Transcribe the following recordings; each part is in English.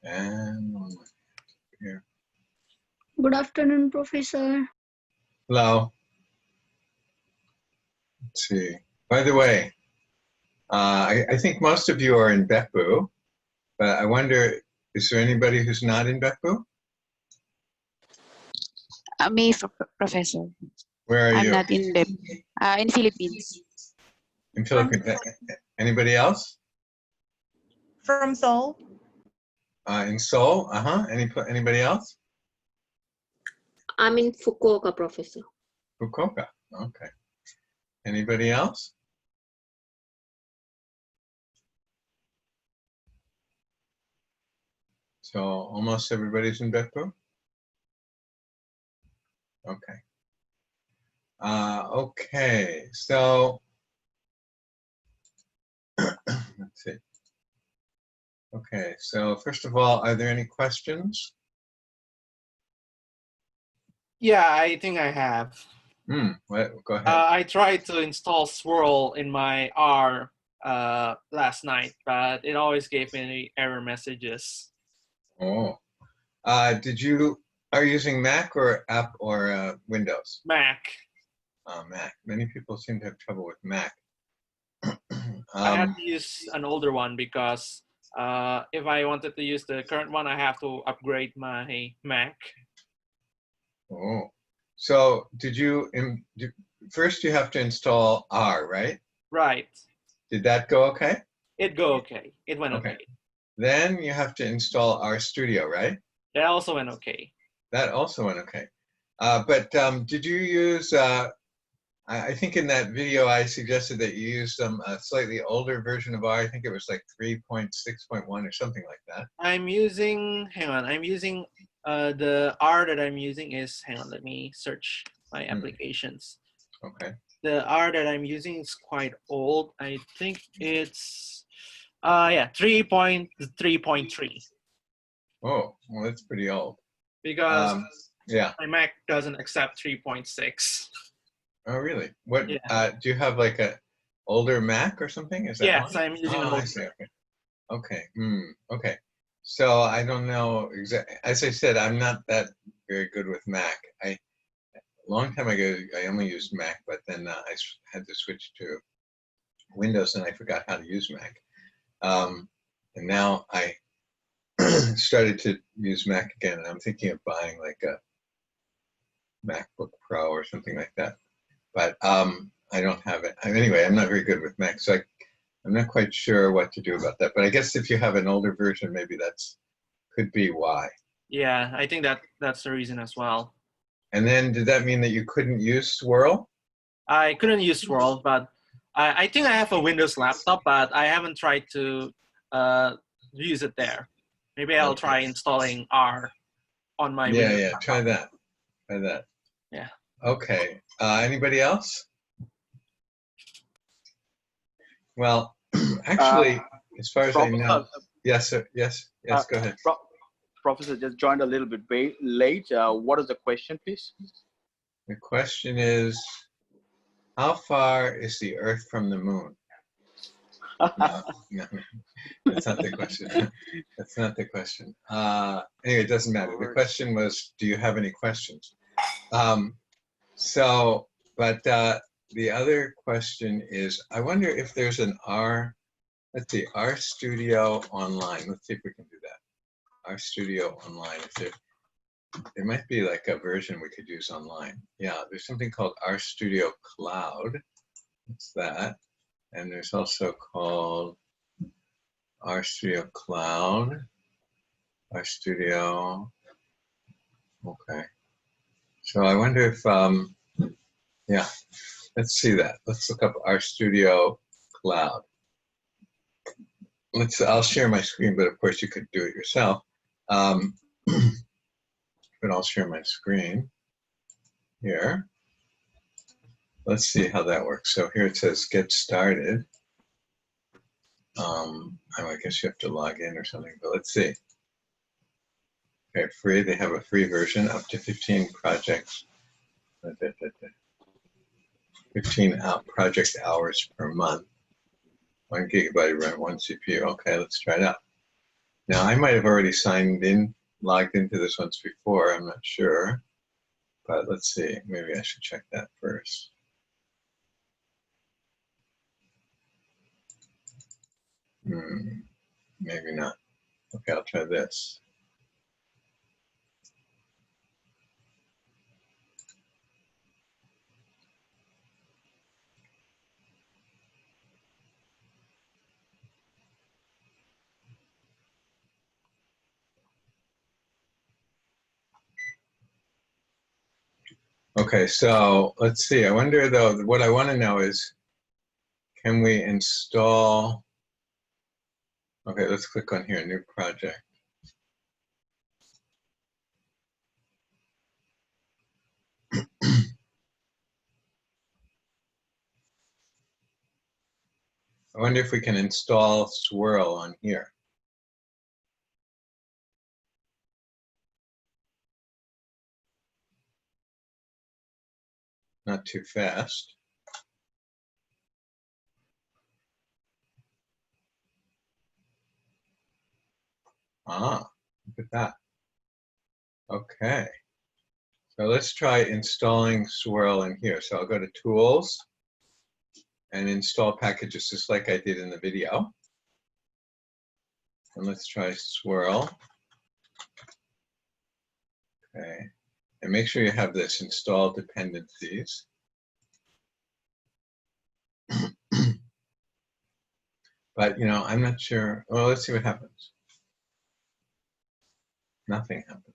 And one more here. Good afternoon, Professor. Hello. Let's see. By the way, I think most of you are in Beppu, but I wonder, is there anybody who's not in Beppu? Me, Professor. Where are I'm you? not in the in Philippines. In Philippines. Anybody else? From Seoul. In Seoul? Anybody else? I'm in Fukuoka, Professor. Fukuoka. Okay. Anybody else? So almost everybody's in Beppu? Okay. Okay, so let's see. Okay, so first of all, are there any questions? Yeah, I think I have. Go ahead. I tried to install Swirl in my R last night, but it always gave me error messages. Oh, are you using Mac or app or Windows? Mac. Mac. Many people seem to have trouble with Mac. I have to use an older one because if I wanted to use the current one, I have to upgrade my Mac. Oh, so first you have to install R, right? Right. Did that go okay? It go okay. It went okay. Then you have to install R Studio, right? That also went okay. That also went okay. But did you use, I think in that video I suggested that you used a slightly older version of R. I think it was like 3.6.1 or something like that. I'm using, hang on, I'm using, the R that I'm using is, hang on, let me search my applications. Okay. The R that I'm using is quite old. I think it's, yeah, 3.3.3. Oh, well, that's pretty old. Because yeah, my Mac doesn't accept 3.6. Oh, really? What? Yeah. Do you have like a older Mac or something? Is that yes, why? I'm using an I older. see. Okay. Okay. Okay. So I don't know exactly. As I said, I'm not that very good with Mac. A long time ago, I only used Mac, but then I had to switch to Windows, and I forgot how to use Mac. And now I started to use Mac again, and I'm thinking of buying like a MacBook Pro or something like that. But I don't have it. Anyway, I'm not very good with Mac, so I'm not quite sure what to do about that. But I guess if you have an older version, maybe could be why. Yeah, I think that's the reason as well. And then did that mean that you couldn't use Swirl? I couldn't use Swirl, but I think I have a Windows laptop, but I haven't tried to use it there. Maybe I'll try installing R on my Windows laptop. Try that. Try that. Yeah. Okay. Anybody else? Well, actually, as far as I know, yes, sir. Yes, go ahead. Professor, just joined a little bit late. What is the question, please? The question is, how far is the Earth from the moon? No, that's not the question. That's not the question. Anyway, it doesn't matter. The question was, do you have any questions? But the other question is, I wonder if there's an let's see, R Studio Online. Let's see if we can do that. R Studio Online. There might be like a version we could use online. Yeah, there's something called R Studio Cloud. What's that? And there's also called R Studio Cloud. R Studio. Okay. So I wonder if, yeah, let's see that. Let's look up R Studio Cloud. I'll share my screen, but of course you could do it yourself. But I'll share my screen here. Let's see how that works. So here it says get started. I guess you have to log in or something, but let's see. Okay, free. They have a free version, up to 15 projects. 15 project hours per month. 1 gigabyte RAM, 1 CPU. Okay, let's try it out. Now, I might have already logged into this once before, I'm not sure. But let's see, maybe I should check that first. Maybe not. Okay, I'll try this. Okay, so let's see. I wonder though, what I want to know is, can we install? Okay, let's click on here, new project. I wonder if we can install Swirl on here. Not too fast. Ah, look at that. Okay. So let's try installing Swirl in here. So I'll go to Tools and install packages just like I did in the video. And let's try Swirl. Okay. And make sure you have this install dependencies. But, you know, I'm not sure. Well, let's see what happens. Nothing happened.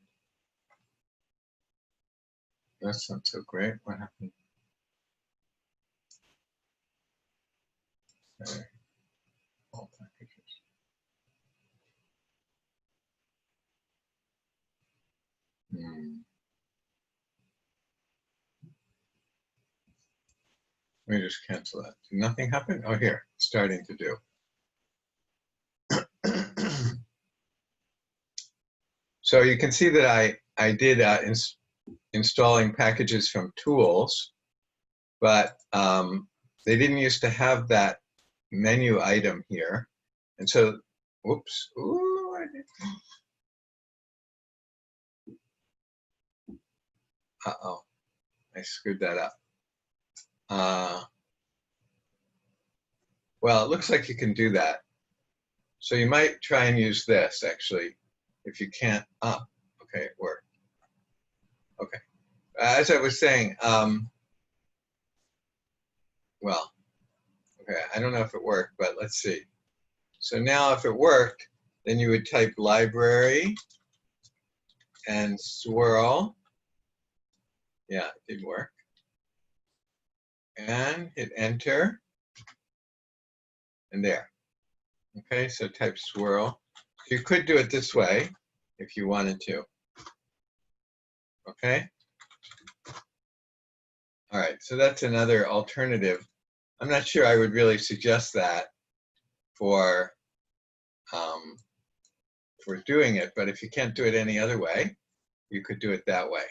That's not so great. What happened? Okay. All packages. Let me just cancel that. Did nothing happen? Oh, here, it's starting to do. So you can see that I did installing packages from Tools, but they didn't used to have that menu item here. And so, whoops, ooh, uh-oh, I screwed that up. Well, it looks like you can do that. So you might try and use this, actually, if you can't. Okay, it worked. Okay. As I was saying, well, okay, I don't know if it worked, but let's see. So now if it worked, then you would type library and swirl. Yeah, it did work. And hit enter. And there. Okay, so type swirl. You could do it this way if you wanted to. Okay. All right, so that's another alternative. I'm not sure I would really suggest that for doing it, but if you can't do it any other way, you could do it that way.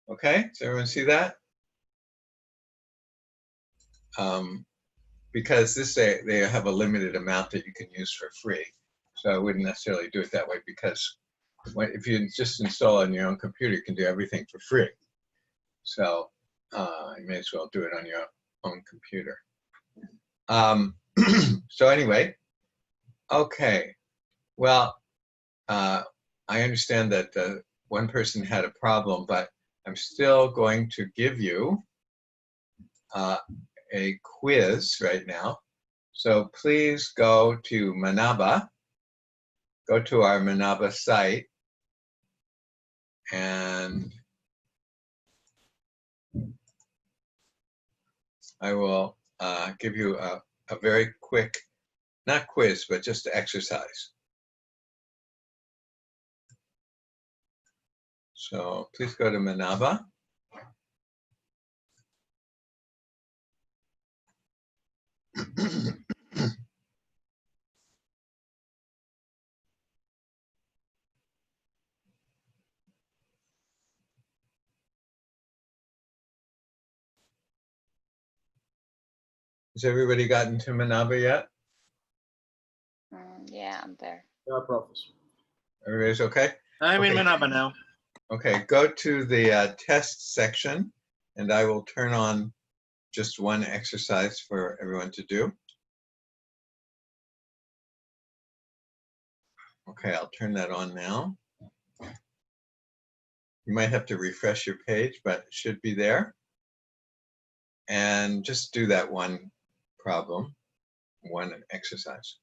Okay, does everyone see that? Because they have a limited amount that you can use for free. So I wouldn't necessarily do it that way, because if you just install on your own computer, you can do everything for free. So you may as well do it on your own computer. So anyway, okay. Well, I understand that one person had a problem, but I'm still going to give you a quiz right now. So please go to Manaba, go to our Manaba site, and I will give you a very quick, not quiz, but just exercise. So please go to Manaba. Has everybody gotten to Manaba yet? Yeah, I'm there. Yeah, Professor. Everybody's okay? I mean, Okay. manaba now. Okay, go to the test section, and I will turn on just one exercise for everyone to do. Okay, I'll turn that on now. You might have to refresh your page, but it should be there. And just do that one problem, one exercise.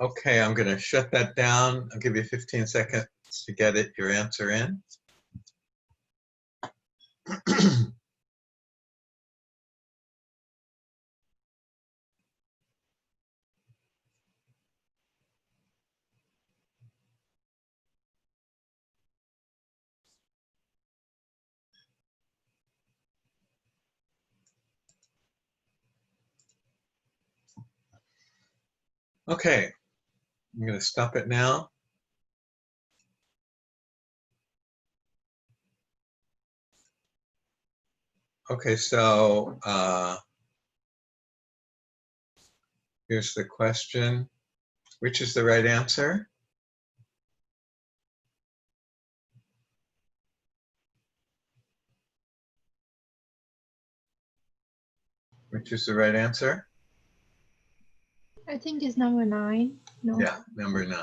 Okay, I'm going to shut that down. I'll give you 15 seconds to get your answer in. Okay, I'm going to stop it now. Okay, so here's the question. Which is the right answer? Which is the right answer? I think it's number 9. No. Yeah, number 9.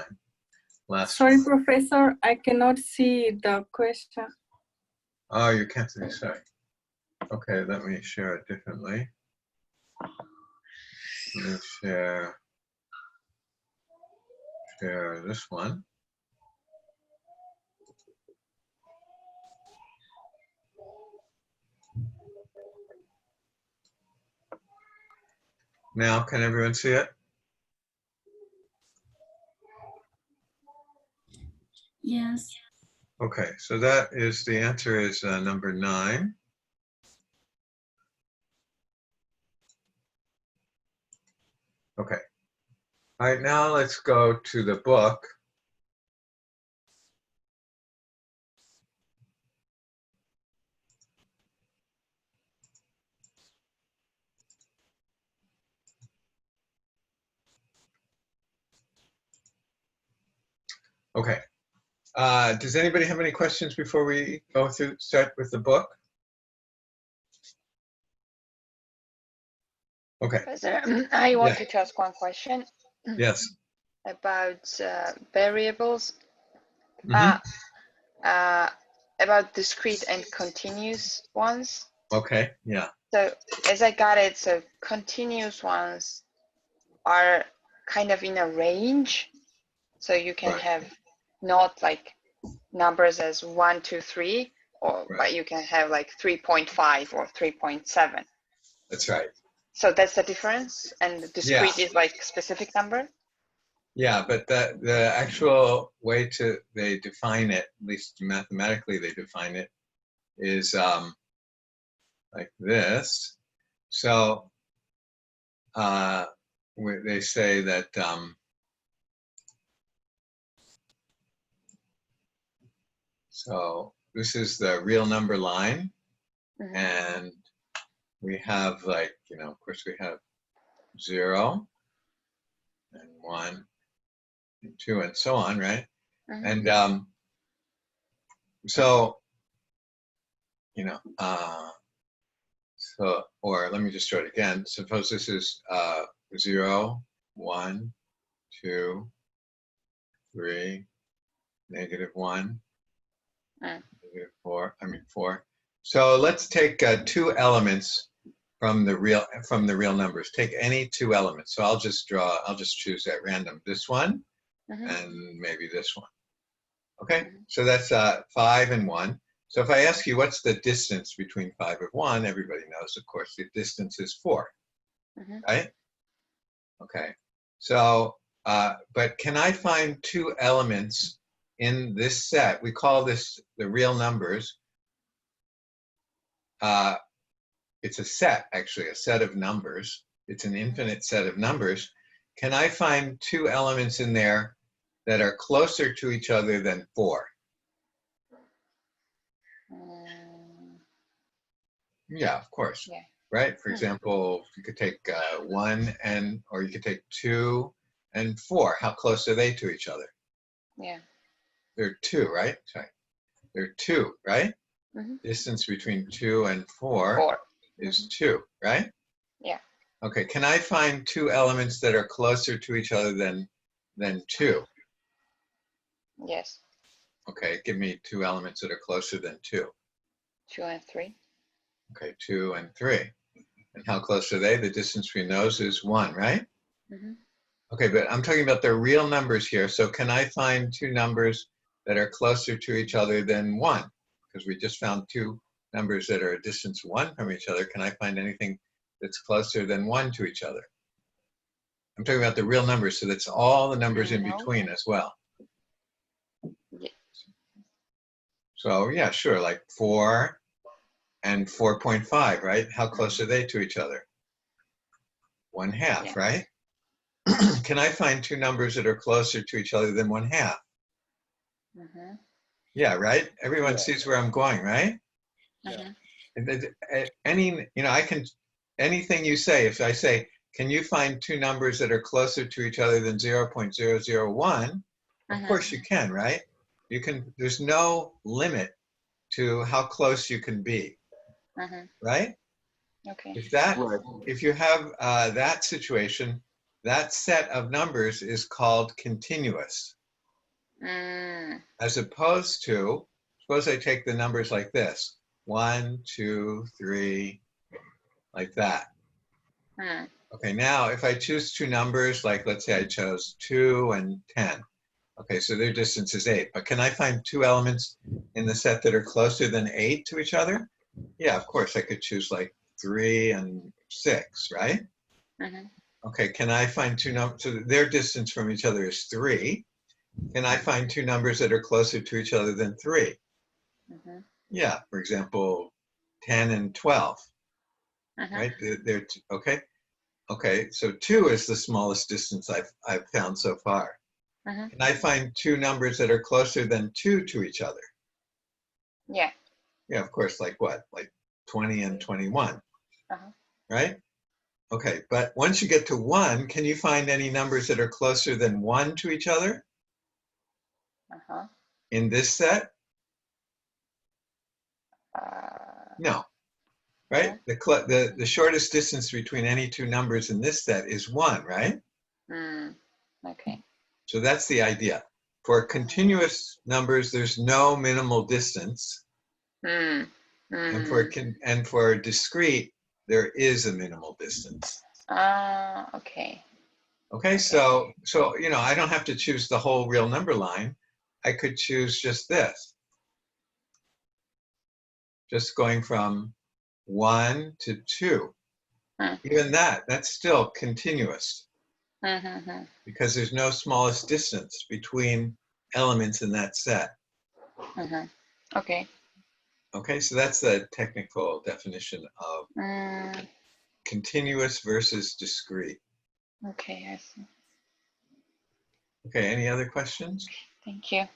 Last Sorry, one. Professor, I cannot see the question. Oh, you can't see, sorry. Okay, let me share it differently. Let me share this one. Now, can everyone see it? Yes. Okay, so that is, the answer is number 9. Okay. All right, now let's go to the book. Okay. Does anybody have any questions before we start with the book? Okay. Professor, I wanted to ask one question. Yes. About variables, Mm-hmm. about discrete and continuous ones. Okay, yeah. So as I got it, so continuous ones are kind of in a range. So you can have not like numbers as 1, 2, 3, or but you can have like 3.5 or 3.7. That's right. So that's the difference, and the discrete is like specific number. Yeah, but the actual way they define it, at least mathematically they define it, is like this. So they say that so this is the real number line, and we have, like, of course we have 0 and 1 and 2 and so on, right? And so so, or let me just show it again. Suppose this is 0, 1, 2, 3, -1, -4. So let's take 2 elements from the real numbers. Take any 2 elements. So I'll just choose at random this one and maybe this one. Okay, so that's 5 and 1. So if I ask you what's the distance between 5 and 1, everybody knows, of course, the distance is 4, right? Okay, so, but can I find 2 elements in this set? We call this the real numbers. It's a set, actually, a set of numbers. It's an infinite set of numbers. Can I find 2 elements in there that are closer to each other than 4? Yeah, of course. Yeah. Right? For example, you could take 1 and, or you could take 2 and 4. How close are they to each other? Yeah. They're 2, right? Sorry. They're 2, right? Distance between 2 and 4 is 2, right? Yeah. Okay, can I find 2 elements that are closer to each other than 2? Yes. Okay, give me 2 elements that are closer than 2. 2 and 3. Okay, 2 and 3. And how close are they? The distance between those is 1, right? Okay, but I'm talking about the real numbers here. So can I find 2 numbers that are closer to each other than 1? Because we just found 2 numbers that are a distance 1 from each other. Can I find anything that's closer than 1 to each other? I'm talking about the real numbers, so that's all the numbers in between as well. Yeah. So yeah, sure, like 4 and 4.5, right? How close are they to each other? 1/2, right? Can I find 2 numbers that are closer to each other than 1/2? Yeah, right? Everyone sees where I'm going, right? Any, I can, anything you say, if I say, can you find 2 numbers that are closer to each other than 0.001? Of course you can, right? You can, there's no limit to how close you can be, right? Okay. If you have that situation, that set of numbers is called continuous. As opposed to, suppose I take the numbers like this, 1, 2, 3, like that. Okay, now if I choose 2 numbers, like let's say I chose 2 and 10. Okay, so their distance is 8. But can I find 2 elements in the set that are closer than 8 to each other? Yeah, of course, I could choose like 3 and 6, right? Okay, can I find 2 numbers? So their distance from each other is 3. Can I find 2 numbers that are closer to each other than 3? Yeah, for example, 10 and 12, right? They're okay. Okay, so 2 is the smallest distance I've found so far. Can I find 2 numbers that are closer than 2 to each other? Yeah. Yeah, of course, like what? Like 20 and 21, right? Okay, but once you get to 1, can you find any numbers that are closer than 1 to each other in this set? No, right? The shortest distance between any 2 numbers in this set is 1, right? Okay. So that's the idea. For continuous numbers, there's no minimal distance. And for discrete, there is a minimal distance. Okay. Okay, so I don't have to choose the whole real number line. I could choose just this. Just going from 1 to 2. Even that's still continuous. Because there's no smallest distance between elements in that set. Okay. Okay, so that's the technical definition of continuous versus discrete. Okay, I see. Okay, any other questions? Thank you.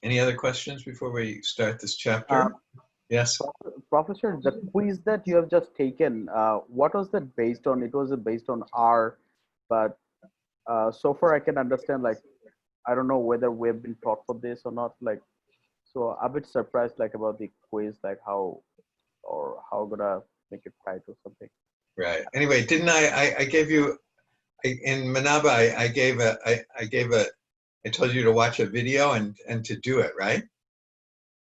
Any other questions before we start this chapter? Yes. Professor, the quiz that you have just taken, what was that based on? It was based on R, but so far I can understand, like, I don't know whether we've been taught for this or not, like, so I'm a bit surprised, like, about the quiz, like how gonna make it right or something. Right. Anyway, didn't I gave you, in Manaba, I told you to watch a video and to do it, right?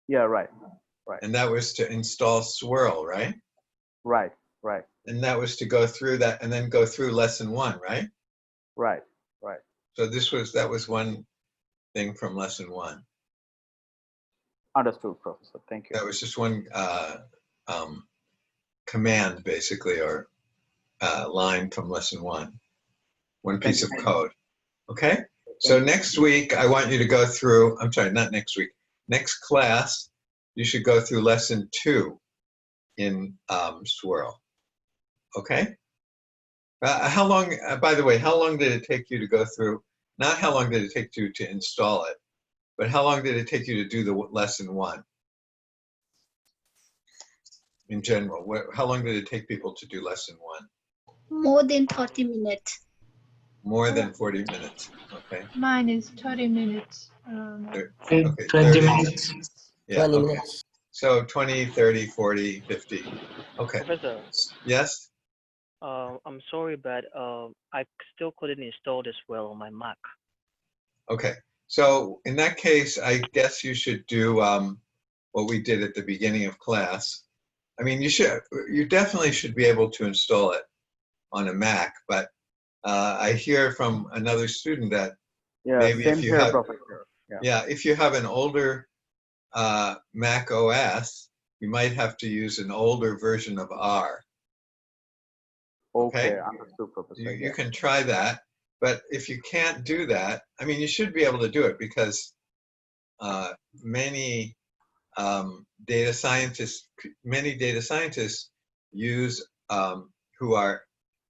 Yeah, right. And that was to install Swirl, right? Right. and that was to go through that and then go through lesson 1, right? Right, right. So that was one thing from lesson 1. Understood, Professor. Thank you. That was just one command, basically, or line from lesson 1. One piece of code. Okay? So next week, I want you to go through, I'm sorry, not next week. Next class, you should go through lesson 2 in Swirl. Okay? How long, by the way, how long did it take you to go through, not how long did it take you to install it, but how long did it take you to do the lesson 1? In general, how long did it take people to do lesson 1? More than 30 minutes. More than 40 minutes. Okay. Mine is 30 minutes. Okay, 20 30. minutes. Yeah, 20 okay. minutes. So 20, 30, 40, 50. Okay. Professor, Yes? I'm sorry, but I still couldn't install this well on my Mac. Okay. So in that case, I guess you should do what we did at the beginning of class. I mean, you definitely should be able to install it on a Mac, but I hear from another student that maybe same if you here, have, Professor. if you have an older Mac OS, you might have to use an older version of R. Okay, understood, Professor. You can try that, but if you can't do that, I mean, you should be able to do it because many data scientists use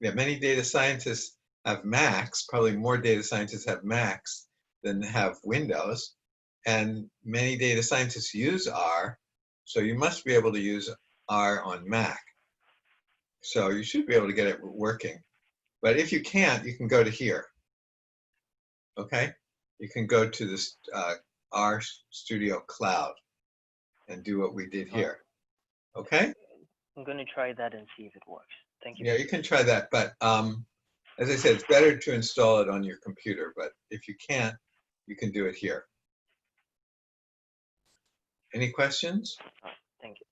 many data scientists have Macs. Probably more data scientists have Macs than have Windows, and many data scientists use R. So you must be able to use R on Mac. So you should be able to get it working. But if you can't, you can go to here. Okay? You can go to this R Studio Cloud and do what we did here. Okay? I'm going to try that and see if it works. Thank you. Yeah, you can try that. But as I said, it's better to install it on your computer. But if you can't, you can do it here. Any questions? Thank you.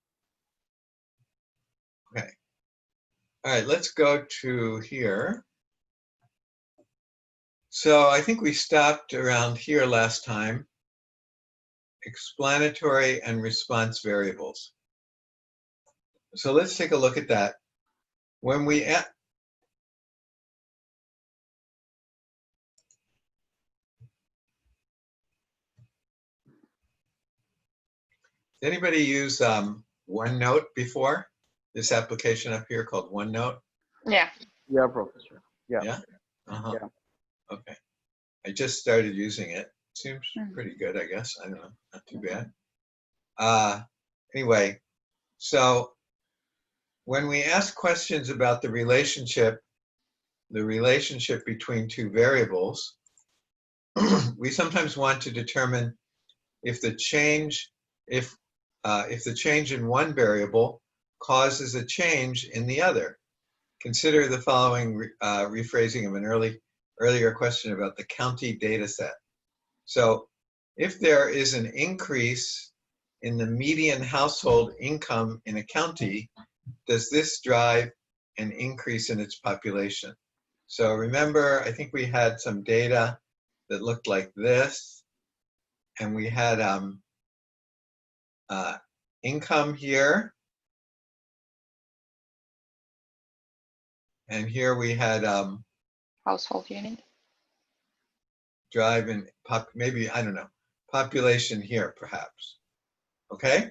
Okay. All right, let's go to here. So I think we stopped around here last time. Explanatory and response variables. So let's take a look at that. When we does anybody use OneNote before? This application up here called OneNote? Yeah. Yeah, Professor. Yeah. Yeah? Uh-huh. Yeah. Okay. I just started using it. Seems pretty good, I guess. I don't know. Not too bad. Anyway, so when we ask questions about the relationship between two variables, we sometimes want to determine if the change in one variable causes a change in the other. Consider the following rephrasing of an earlier question about the county data set. So if there is an increase in the median household income in a county, does this drive an increase in its population? So remember, I think we had some data that looked like this, and we had income here, and here we had Household unit. drive in maybe, I don't know, population here perhaps. Okay?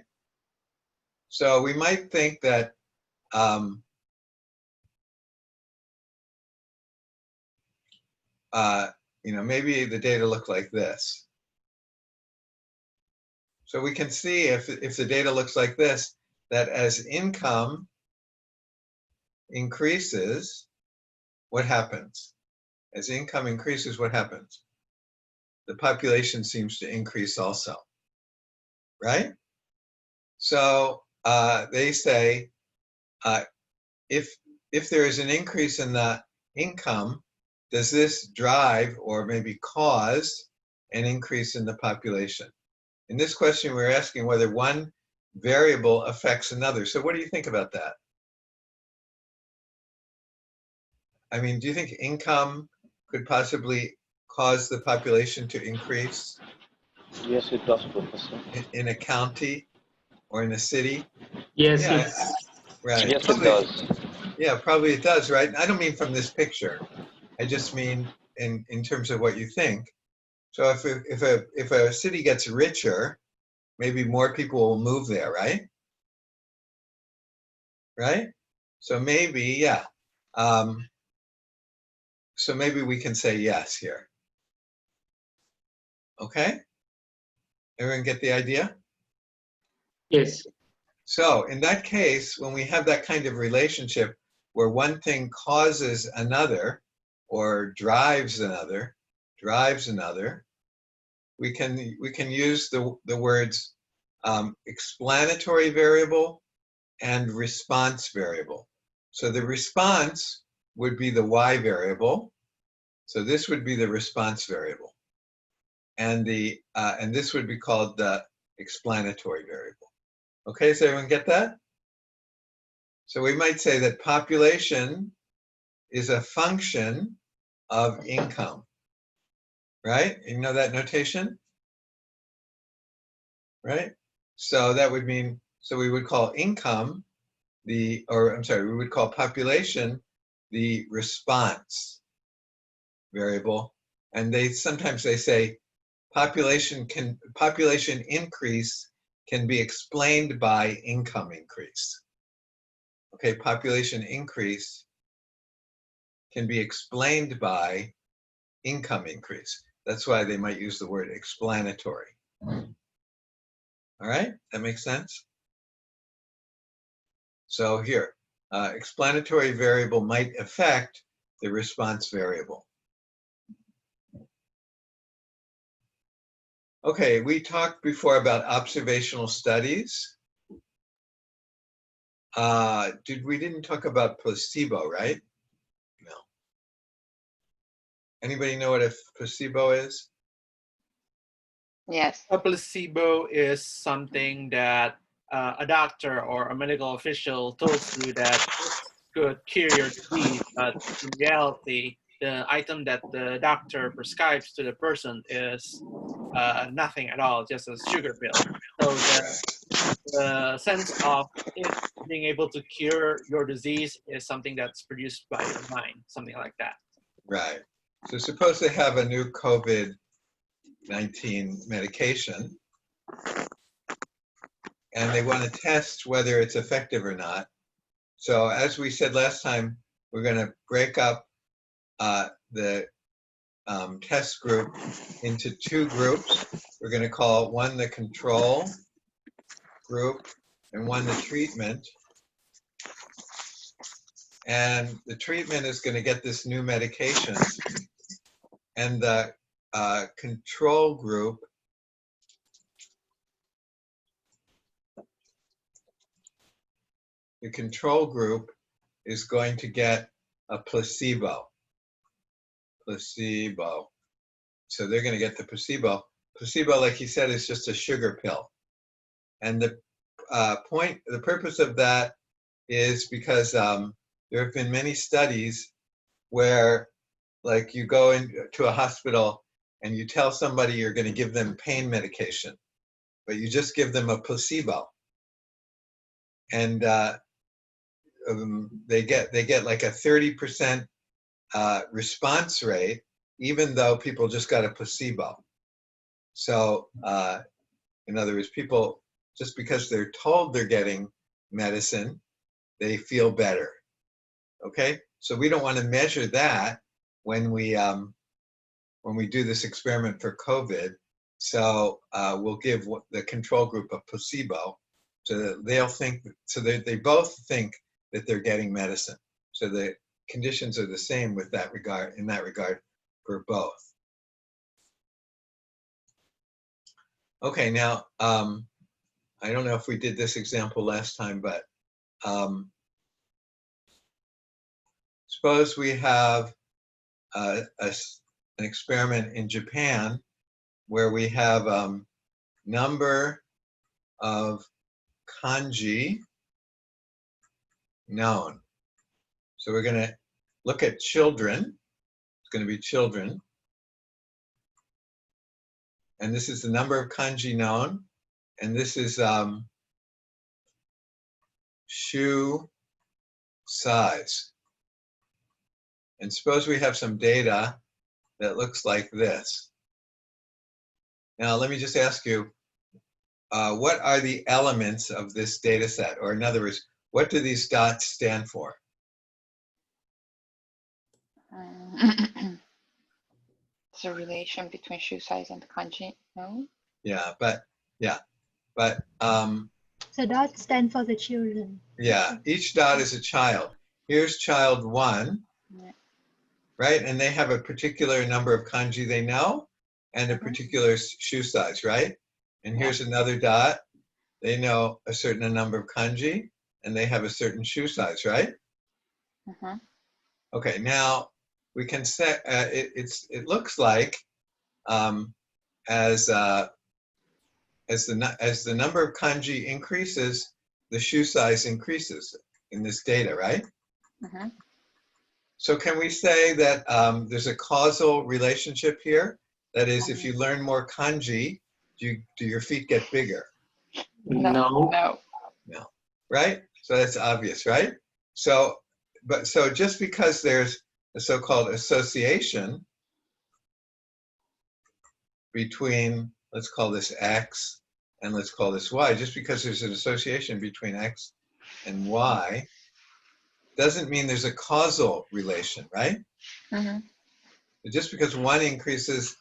So we might think that maybe the data look like this. So we can see if the data looks like this, that as income increases, what happens? As income increases, what happens? The population seems to increase also, right? So they say if there is an increase in the income, does this drive or maybe cause an increase in the population? In this question, we're asking whether one variable affects another. So what do you think about that? I mean, do you think income could possibly cause the population to increase Yes, it does, Professor. in a county or in a city? Yes, Yeah, it's right. Yes, it Probably, does. yeah, probably it does, right? I don't mean from this picture. I just mean in terms of what you think. So if a city gets richer, maybe more people will move there, right? Right? So maybe, yeah. So maybe we can say yes here. Okay? Everyone get the idea? yes. So in that case, when we have that kind of relationship where one thing causes another or drives another, we can use the words explanatory variable and response variable. So the response would be the y variable. So this would be the response variable, and this would be called the explanatory variable. Okay, does everyone get that? So we might say that population is a function of income, right? You know that notation, right? So that would mean, so we would call income we would call population the response variable. And sometimes they say population increase can be explained by income increase. Okay, population increase can be explained by income increase. That's why they might use the word explanatory. All right, that makes sense? So here, explanatory variable might affect the response variable. Okay, we talked before about observational studies. We didn't talk about placebo, right? No. Anybody know what a placebo is? Yes. A placebo is something that a doctor or a medical official tells you that could cure your disease, but in reality, the item that the doctor prescribes to the person is nothing at all, just a sugar pill. So the sense of it being able to cure your disease is something that's produced by your mind, something like that. Right. So suppose they have a new COVID-19 medication and they want to test whether it's effective or not. So as we said last time, we're going to break up the test group into two groups. We're going to call one the control group and one the treatment. And the treatment is going to get this new medication. And the control group is going to get a placebo. So they're going to get the placebo. Placebo, like he said, is just a sugar pill. And the purpose of that is because there have been many studies where, like, you go into a hospital and you tell somebody you're going to give them pain medication, but you just give them a placebo. And they get like a 30% response rate, even though people just got a placebo. So in other words, people, just because they're told they're getting medicine, they feel better. Okay, so we don't want to measure that when we do this experiment for COVID. So we'll give the control group a placebo, so that they'll think, so they both think that they're getting medicine. So the conditions are the same with that regard, in that regard, for both. Okay, now I don't know if we did this example last time, but suppose we have an experiment in Japan where we have number of kanji known. So we're going to look at children. It's going to be children. And this is the number of kanji known. And this is shoe size. And suppose we have some data that looks like this. Now, let me just ask you, what are the elements of this data set? Or in other words, what do these dots stand for? It's a relation between shoe size and kanji, no? Yeah, but So dots stand for the children. yeah, each dot is a child. Here's child 1, Yeah. right? And they have a particular number of kanji they know and a particular shoe size, right? And here's another dot. They know a certain number of kanji and they have a certain shoe size, right? Okay, now we can say it looks like as the number of kanji increases, the shoe size increases in this data, right? So can we say that there's a causal relationship here? That is, if you learn more kanji, do your feet get bigger? No. No, right? So that's obvious, right? So just because there's a so-called association between, let's call this X and let's call this Y, just because there's an association between X and Y, doesn't mean there's a causal relation, right? Just because one increases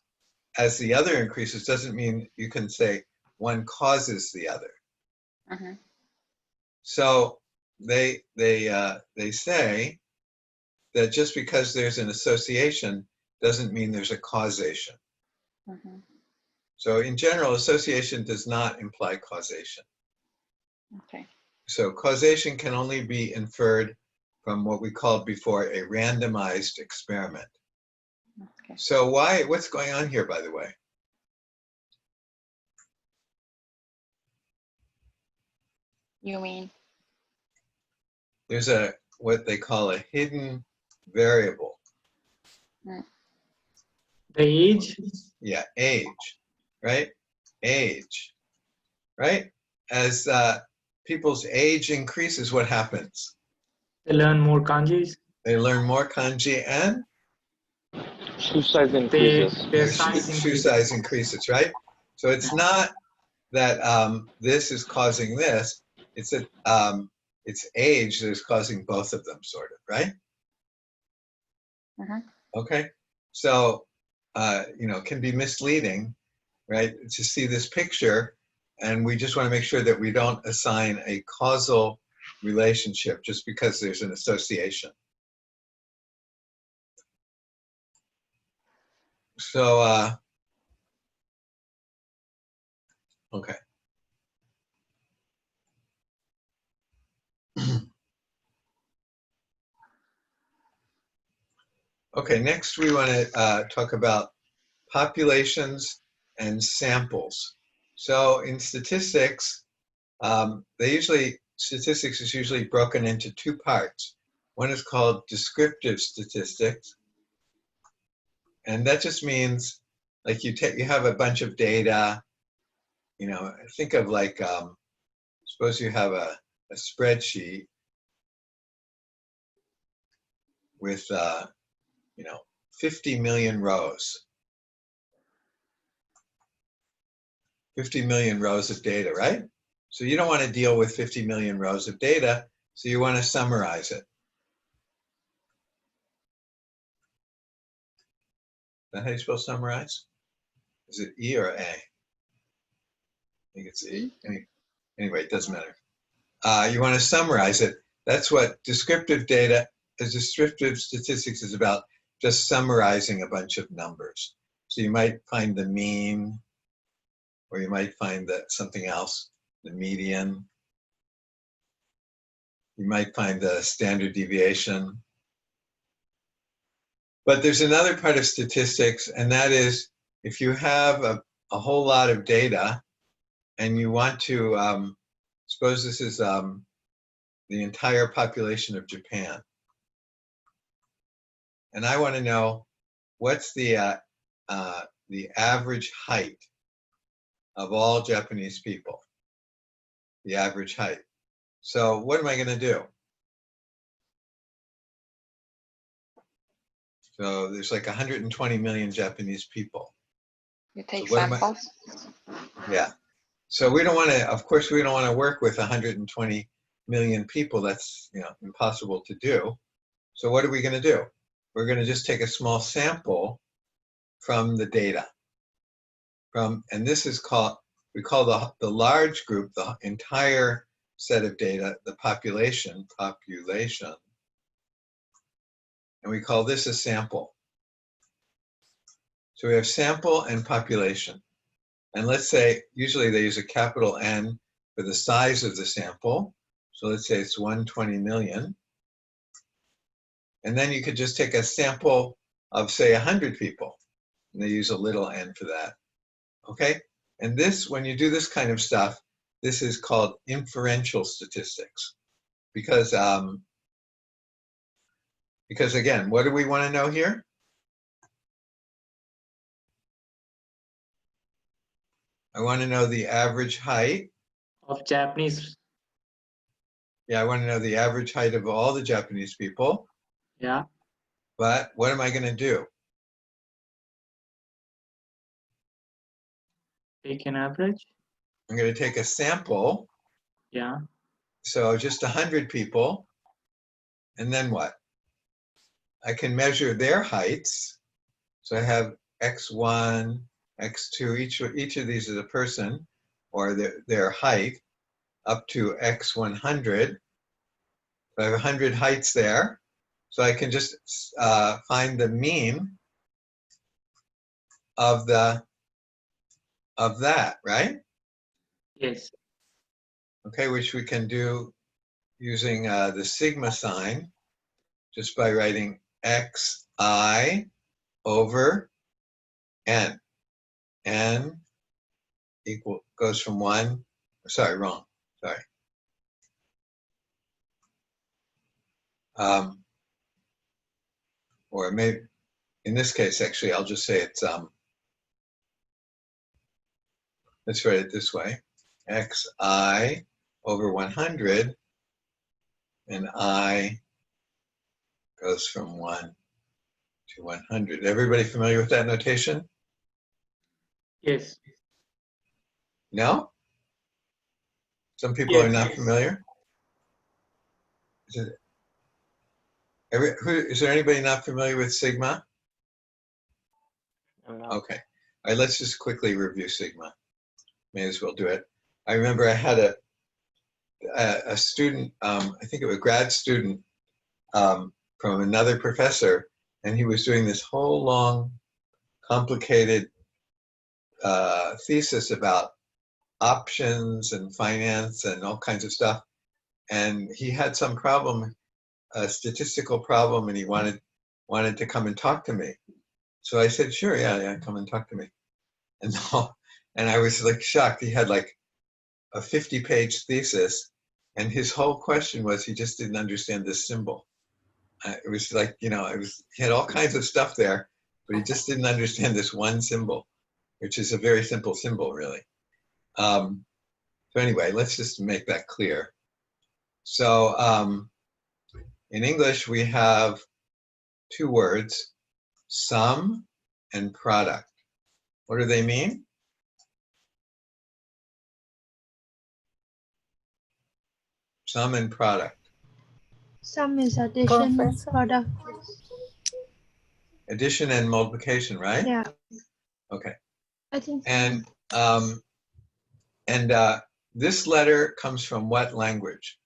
as the other increases doesn't mean you can say one causes the other. So they say that just because there's an association doesn't mean there's a causation. So in general, association does not imply causation. Okay. So causation can only be inferred from what we called before a randomized experiment. Okay. So what's going on here, by the way? You mean? There's what they call a hidden variable. The age? Yeah, age, right? Age, right? As people's age increases, what happens? They learn more kanjis. They learn more kanji and Shoe size increases. Their size shoe increases. size increases, right? So it's not that this is causing this. It's that it's age that is causing both of them, sort of, right? Okay. So it can be misleading, right, to see this picture, and we just want to make sure that we don't assign a causal relationship just because there's an association. So, okay. Okay, next we want to talk about populations and samples. So in statistics, statistics is usually broken into two parts. One is called descriptive statistics, and that just means like you have a bunch of data. Think of like suppose you have a spreadsheet with 50 million rows. 50 million rows of data, right? So you don't want to deal with 50 million rows of data, so you want to summarize it. Is that how you spell summarize? Is it E or A? I think it's E. Anyway, it doesn't matter. You want to summarize it. That's what descriptive statistics is about, just summarizing a bunch of numbers. So you might find the mean, or you might find something else, the median. You might find the standard deviation. But there's another part of statistics, and that is if you have a whole lot of data and you want to, suppose this is the entire population of Japan. and I want to know what's the average height of all Japanese people. The average height. So what am I going to do? So there's like 120 million Japanese people. You take So samples? Yeah. So we don't want to, of course, we don't want to work with 120 million people. That's, impossible to do. So what are we going to do? We're going to just take a small sample from the data. And this is called, we call the large group, the entire set of data, the population. And we call this a sample. So we have sample and population. And let's say, usually they use a capital N for the size of the sample. So let's say it's 120 million. And then you could just take a sample of, say, 100 people. And they use a little n for that. Okay? And this, when you do this kind of stuff, this is called inferential statistics. Because again, what do we want to know here? I want to know the average height of Japanese. Yeah, I want to know the average height of all the Japanese people. Yeah. But what am I going to do? Take an average. I'm going to take a sample. Yeah. So just 100 people. And then what? I can measure their heights. So I have x1, x2, each of these is a person, or their height, up to x100. So I have 100 heights there. So I can just find the mean of that, right? Yes. Okay, which we can do using the sigma sign, just by writing xi over n. N goes from 1, sorry, wrong, sorry. Or maybe, in this case, actually, I'll just say it's, let's write it this way, xi over 100, and I goes from 1 to 100. Everybody familiar with that notation? Yes. No? Some people are not familiar? Is there anybody not familiar with sigma? No. Okay. All right, let's just quickly review sigma. May as well do it. I remember I had a student, I think it was a grad student from another professor, and he was doing this whole long, complicated thesis about options and finance and all kinds of stuff. And he had some problem, a statistical problem, and he wanted to come and talk to me. So I said, sure, yeah, come and talk to me. And I was like shocked. He had like a 50-page thesis, and his whole question was he just didn't understand this symbol. It was like, he had all kinds of stuff there, but he just didn't understand this one symbol, which is a very simple symbol, really. So anyway, let's just make that clear. So in English, we have two words, sum and product. What do they mean? Sum and product. Sum is addition, Professor. product. Addition and multiplication, right? Yeah. Okay. I think. And this letter comes from what language?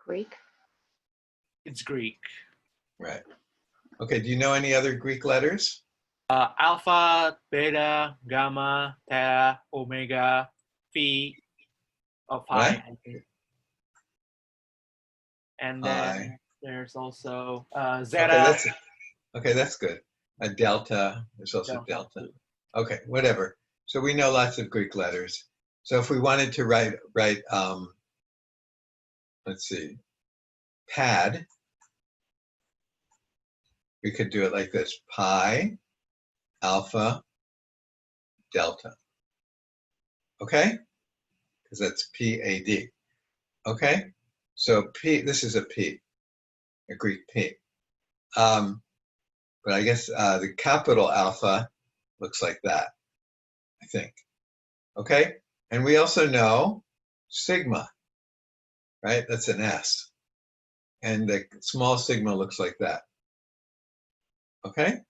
Greek. It's Greek. Right. Okay, do you know any other Greek letters? Alpha, beta, gamma, theta, omega, phi, pi. And then there's also zeta. Okay, that's good. A delta, there's also delta. Okay, whatever. So we know lots of Greek letters. So if we wanted to write let's see, pad, we could do it like this: pi alpha delta. Okay? Because that's PAD. Okay? So P, this is a P, a Greek P. But I guess the capital alpha looks like that, I think. Okay? And we also know sigma, right? That's an S. And the small sigma looks like that. Okay?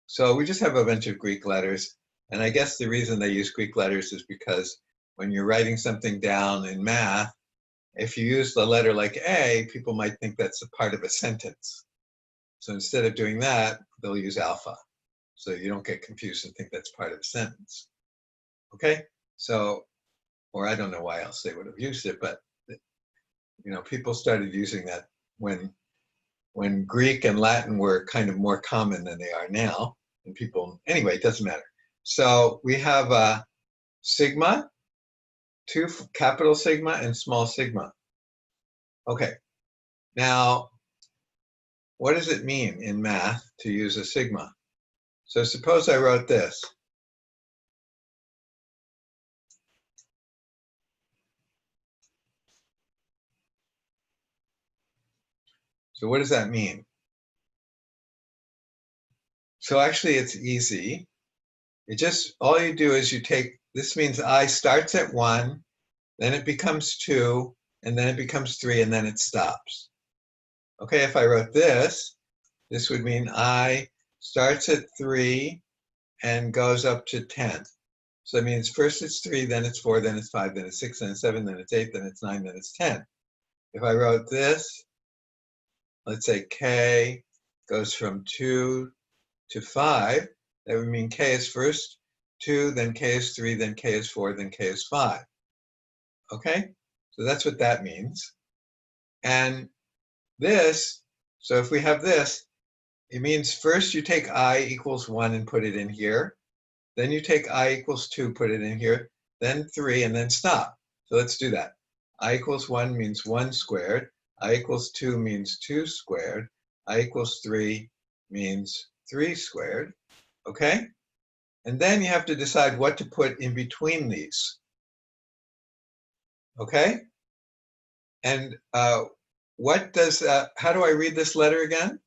So we just have a bunch of Greek letters. And I guess the reason they use Greek letters is because when you're writing something down in math, if you use the letter like A, people might think that's a part of a sentence. So instead of doing that, they'll use alpha. So you don't get confused and think that's part of a sentence. Okay? So, or I don't know why else they would have used it, but you know, people started using that when Greek and Latin were kind of more common than they are now. And people, anyway, it doesn't matter. So we have sigma, two capital sigma and small sigma. Okay. Now, what does it mean in math to use a sigma? So suppose I wrote this. So what does that mean? So actually it's easy. It just, all you do is you take, this means I starts at 1, then it becomes 2, and then it becomes 3, and then it stops. Okay, if I wrote this, this would mean I starts at 3 and goes up to 10. So that means first it's 3, then it's 4, then it's 5, then it's 6, then it's 7, then it's 8, then it's 9, then it's 10. If I wrote this, let's say K goes from 2 to 5, that would mean K is first 2, then K is 3, then K is 4, then K is 5. Okay? So that's what that means. And this, so if we have this, it means first you take I equals 1 and put it in here. Then you take I equals 2, put it in here. Then 3, and then stop. So let's do that. I equals 1 means 1 squared. I equals 2 means 2 squared. I equals 3 means 3 squared. Okay? And then you have to decide what to put in between these. Okay? And what does, how do I read this letter again?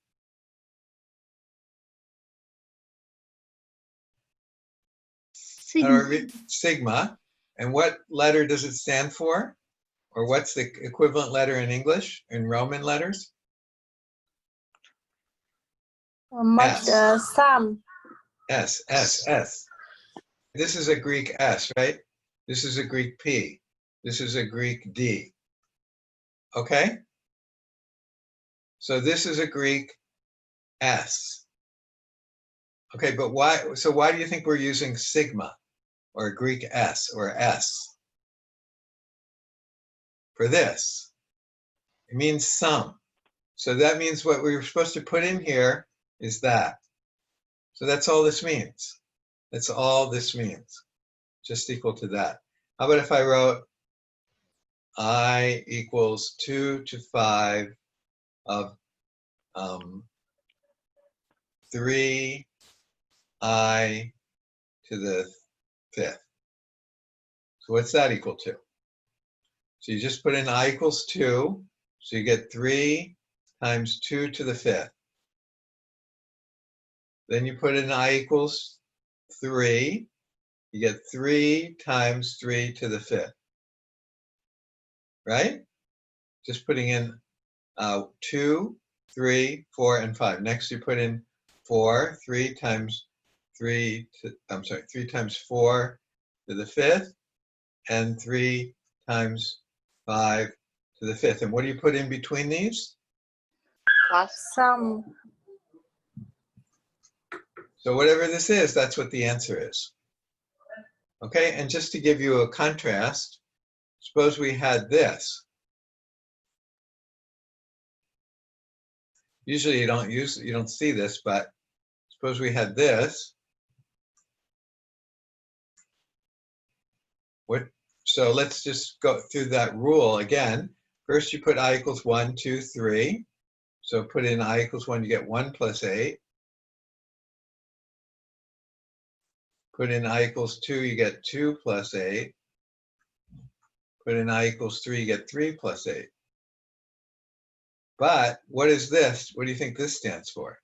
How do I read sigma? And what letter does it stand for? Or what's the equivalent letter in English, in Roman letters? Sum. S, S, S. This is a Greek S, right? This is a Greek P. This is a Greek D. Okay? So this is a Greek S. Okay, but why, so why do you think we're using sigma or a Greek S or S for this? It means sum. So that means what we were supposed to put in here is that. So that's all this means. That's all this means. Just equal to that. How about if I wrote I equals 2 to 5 of 3I to the 5th. So what's that equal to? So you just put in I equals 2. So you get 3 times 2 to the 5th. Then you put in I equals 3. You get 3 times 3 to the 5th. Right? Just putting in 2, 3, 4, and 5. Next you put in 4, 3 times 3 to, 3 times 4 to the 5th, and 3 times 5 to the 5th. And what do you put in between these? Plus. Sum. So whatever this is, that's what the answer is. Okay, and just to give you a contrast, suppose we had this. Usually you don't see this, but suppose we had this. So let's just go through that rule again. First you put I equals 1, 2, 3. So put in I equals 1, you get 1 plus 8. Put in I equals 2, you get 2 plus 8. Put in I equals 3, you get 3 plus 8. But what is this? What do you think this stands for?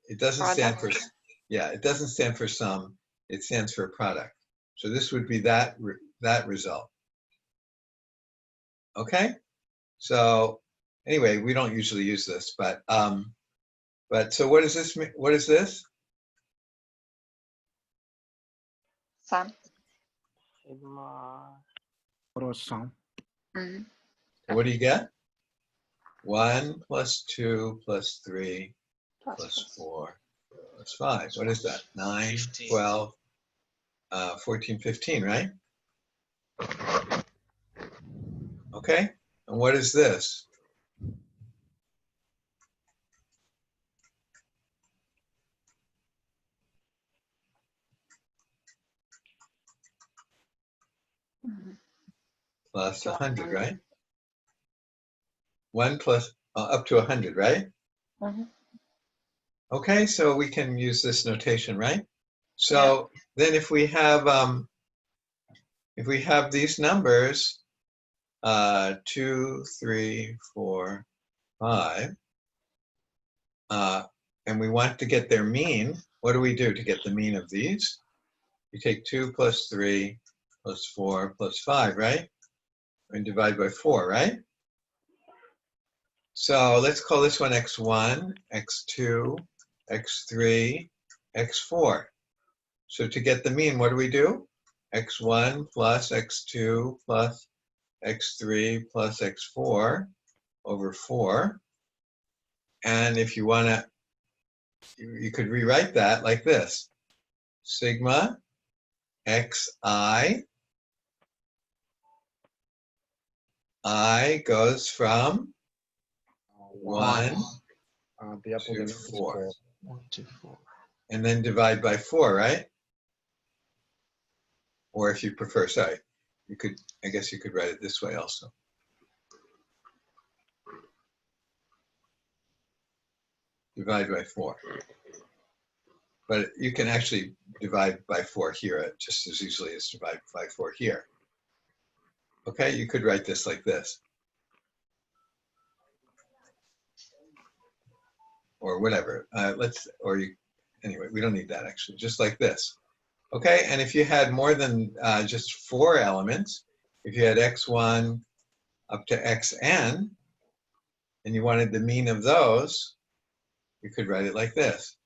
It doesn't stand for, yeah, it doesn't stand for sum. It stands for product. So this would be that result. Okay? So anyway, we don't usually use this, but so what does this mean? What is this? Sum. Sigma. Sum. Mhm. So what do you get? 1 plus 2 plus 3 plus 4 plus 5. What is that? 9, 12, 14, 15, right? Okay. And what is this? Plus 100, right? 1 plus up to 100, right? Mhm. Okay, so we can use this notation, right? So then if we have these numbers, 2, 3, 4, 5, and we want to get their mean, what do we do to get the mean of these? You take 2 plus 3 plus 4 plus 5, right? And divide by 4, right? So let's call this one x1, x2, x3, x4. So to get the mean, what do we do? x1 plus x2 plus x3 plus x4 over 4. And if you want to, you could rewrite that like this. Sigma xi, I goes from 1 to 4. 1 to 4. And then divide by 4, right? Or if you prefer, sorry, you could, I guess you could write it this way also. Divide by 4. But you can actually divide by 4 here just as easily as divide by 4 here. Okay, you could write this like this. Or whatever, anyway, we don't need that actually, just like this. Okay, and if you had more than just 4 elements, if you had x1 up to xn, and you wanted the mean of those, you could write it like this.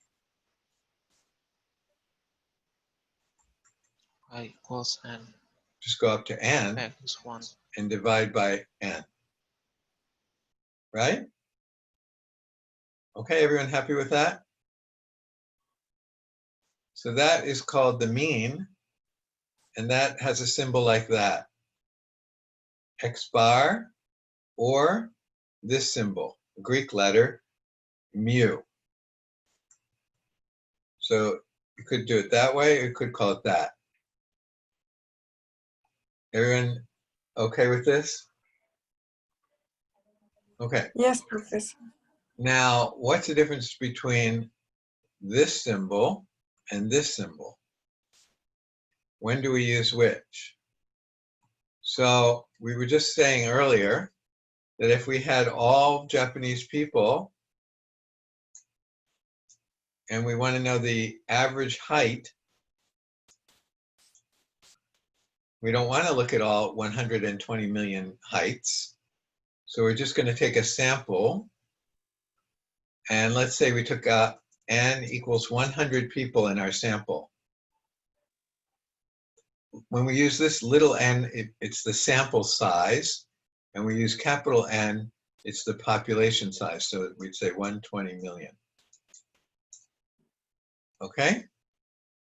I equals n. Just go up to n X 1. and divide by n. Right? Okay, everyone happy with that? So that is called the mean, and that has a symbol like that. X bar, or this symbol, Greek letter, mu. So you could do it that way, or you could call it that. Everyone okay with this? Okay. Yes, Professor. Now, what's the difference between this symbol and this symbol? When do we use which? So we were just saying earlier that if we had all Japanese people and we want to know the average height, we don't want to look at all 120 million heights. So we're just going to take a sample. And let's say we took n equals 100 people in our sample. When we use this little n, it's the sample size. And we use capital N, it's the population size. So we'd say 120 million. Okay?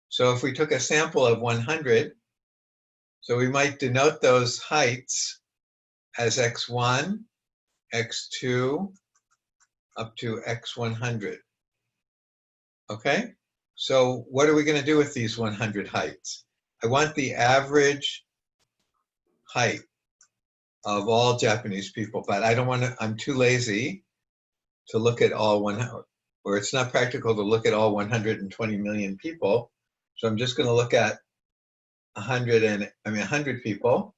So if we took a sample of 100, so we might denote those heights as x1, x2, up to x100. Okay? So what are we going to do with these 100 heights? I want the average height of all Japanese people, but I don't want to, I'm too lazy to look at all or it's not practical to look at all 120 million people. So I'm just going to look at 100 people.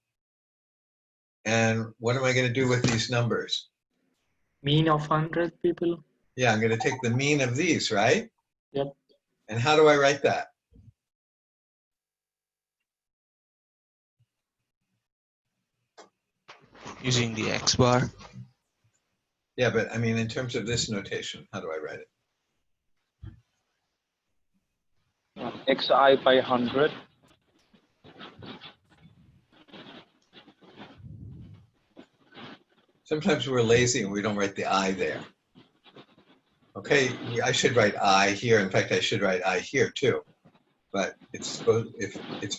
And what am I going to do with these numbers? Mean of 100 people? Yeah, I'm going to take the mean of these, right? Yep. And how do I write that? Using the X bar. Yeah, but I mean, in terms of this notation, how do I write it? XI by 100. Sometimes we're lazy and we don't write the I there. Okay, I should write I here. In fact, I should write I here too. But it's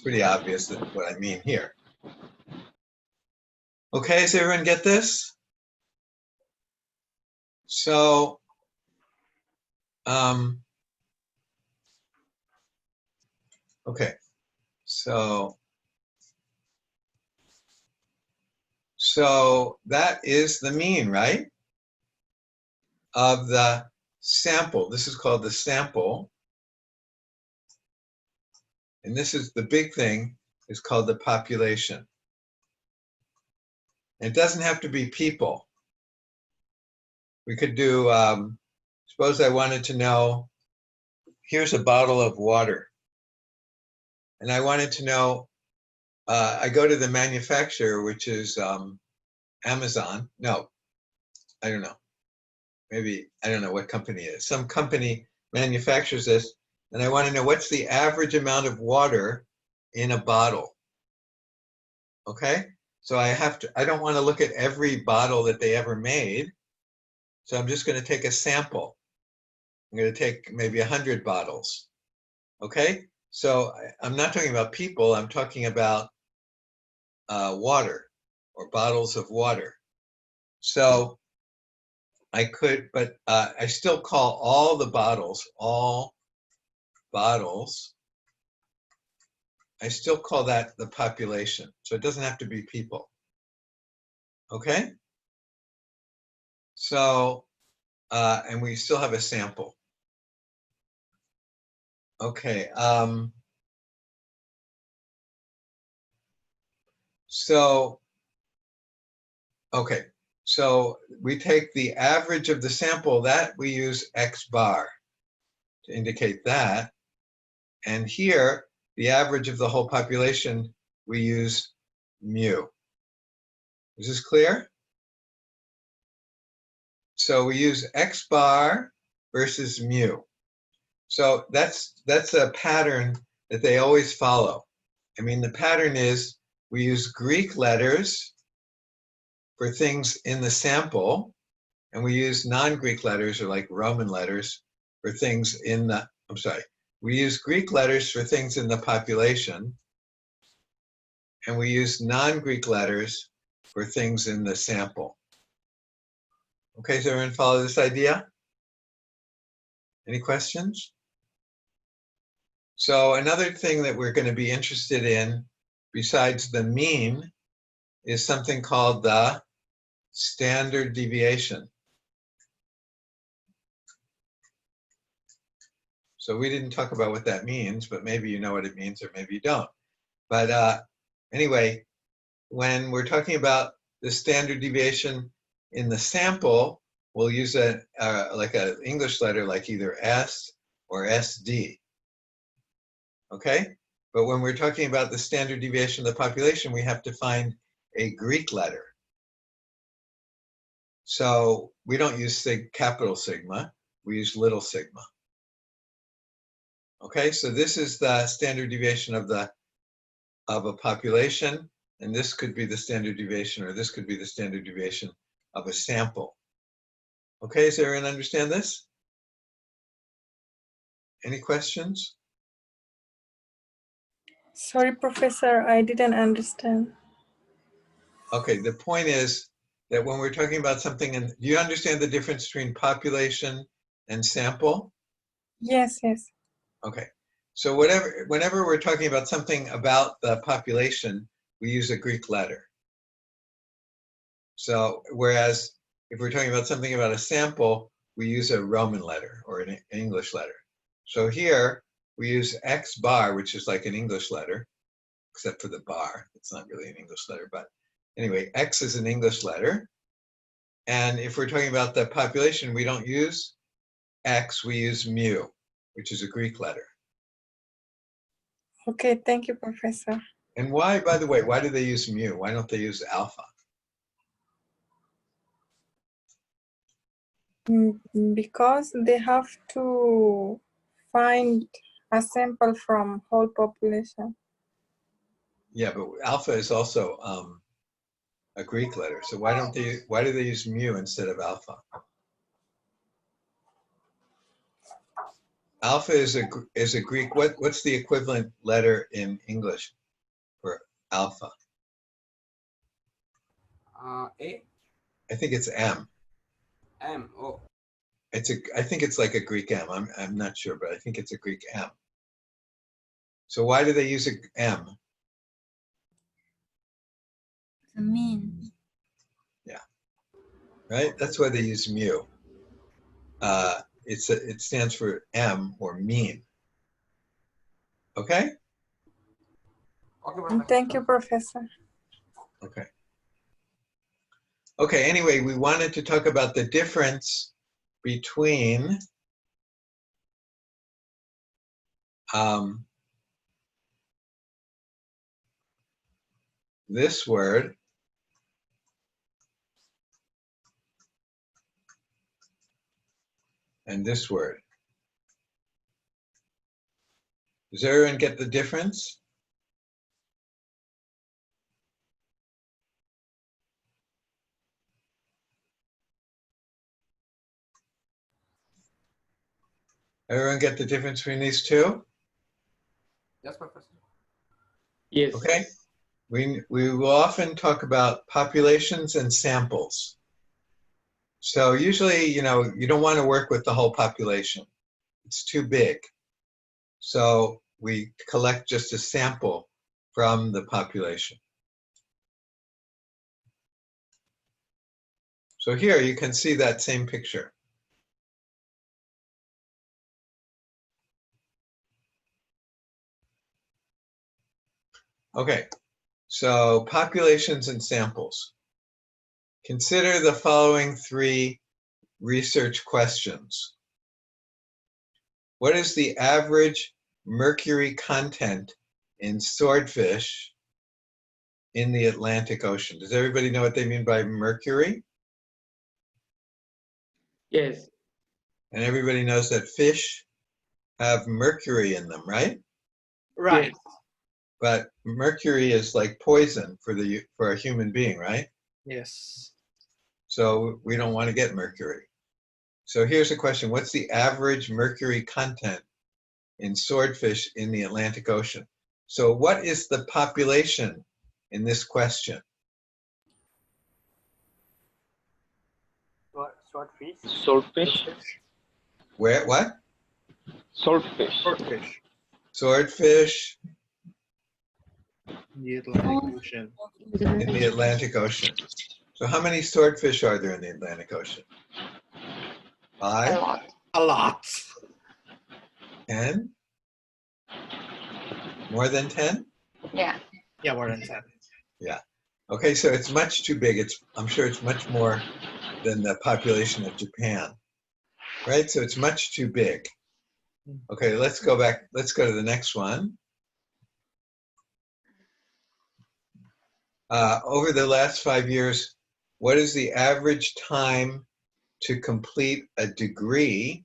pretty obvious that what I mean here. Okay, does everyone get this? So, okay, so that is the mean, right? Of the sample. This is called the sample. And this is the big thing, is called the population. It doesn't have to be people. We could do, suppose I wanted to know, here's a bottle of water. And I wanted to know, I go to the manufacturer, which is Amazon. No, I don't know. Maybe, I don't know what company it is. Some company manufactures this, and I want to know what's the average amount of water in a bottle. Okay? So I don't want to look at every bottle that they ever made. So I'm just going to take a sample. I'm going to take maybe 100 bottles. Okay? So I'm not talking about people, I'm talking about water or bottles of water. So I could, but I still call all bottles, I still call that the population. So it doesn't have to be people. Okay? So, and we still have a sample. Okay. Okay. So we take the average of the sample, that we use X bar to indicate that. And here, the average of the whole population, we use mu. Is this clear? So we use X bar versus mu. So that's a pattern that they always follow. I mean, the pattern is we use Greek letters for things in the sample, and we use non-Greek letters, or like Roman letters, for things in the, we use Greek letters for things in the population, and we use non-Greek letters for things in the sample. Okay, does everyone follow this idea? Any questions? So another thing that we're going to be interested in, besides the mean, is something called the standard deviation. So we didn't talk about what that means, but maybe you know what it means or maybe you don't. But anyway, when we're talking about the standard deviation in the sample, we'll use like an English letter like either S or SD. Okay? But when we're talking about the standard deviation of the population, we have to find a Greek letter. So we don't use capital sigma, we use little sigma. Okay, so this is the standard deviation of a population, and this could be the standard deviation, or this could be the standard deviation of a sample. Okay, does everyone understand this? Any questions? Sorry, Professor, I didn't understand. Okay, the point is that when we're talking about something, do you understand the difference between population and sample? Yes, yes. Okay, so whenever we're talking about something about the population, we use a Greek letter. So whereas if we're talking about something about a sample, we use a Roman letter or an English letter. So here we use X bar, which is like an English letter, except for the bar. It's not really an English letter, but anyway, X is an English letter. And if we're talking about the population, we don't use X, we use mu, which is a Greek letter. Okay, thank you, Professor. And why, by the way, why do they use mu? Why don't they use alpha? Because they have to find a sample from whole population. Yeah, but alpha is also a Greek letter. So why do they use mu instead of alpha? Alpha is a Greek. What's the equivalent letter in English for alpha? A. I think it's M. M. Oh. I think it's like a Greek M. I'm not sure, but I think it's a Greek M. So why do they use a M? The mean. Yeah. Right? That's why they use mu. It stands for M or mean. Okay? Thank you, Professor. Okay. Okay, anyway, we wanted to talk about the difference between this word and this word. Does everyone get the difference? Everyone get the difference between these two? Yes, Professor. Yes. Okay. We will often talk about populations and samples. So usually, you don't want to work with the whole population. It's too big. So we collect just a sample from the population. So here you can see that same picture. Okay, so populations and samples. Consider the following 3 research questions. What is the average mercury content in swordfish in the Atlantic Ocean? Does everybody know what they mean by mercury? Yes. And everybody knows that fish have mercury in them, right? Right. Yes. But mercury is like poison for a human being, right? Yes. So we don't want to get mercury. So here's a question. What's the average mercury content in swordfish in the Atlantic Ocean? So what is the population in this question? Swordfish. Swordfish. Where, what? Swordfish. Swordfish. Swordfish In the Atlantic Ocean. in the Atlantic Ocean. So how many swordfish are there in the Atlantic Ocean? 5? A lot. A lot. 10? More than 10? Yeah. Yeah, more than 10. Yeah. Okay, so it's much too big. I'm sure it's much more than the population of Japan, right? So it's much too big. Okay, let's go back. Let's go to the next one. Over the last 5 years, what is the average time to complete a degree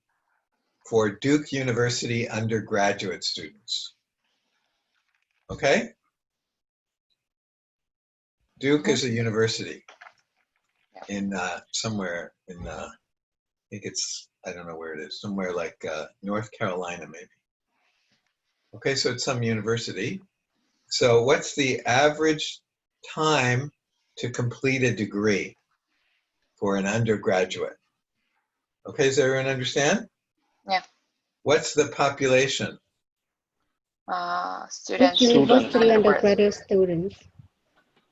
for Duke University undergraduate students? Okay? Duke is a university in somewhere in, I think it's, I don't know where it is, somewhere like North Carolina maybe. Okay, so it's some university. So what's the average time to complete a degree for an undergraduate? Okay, does everyone understand? Yeah. What's the population? Students. University undergraduate students.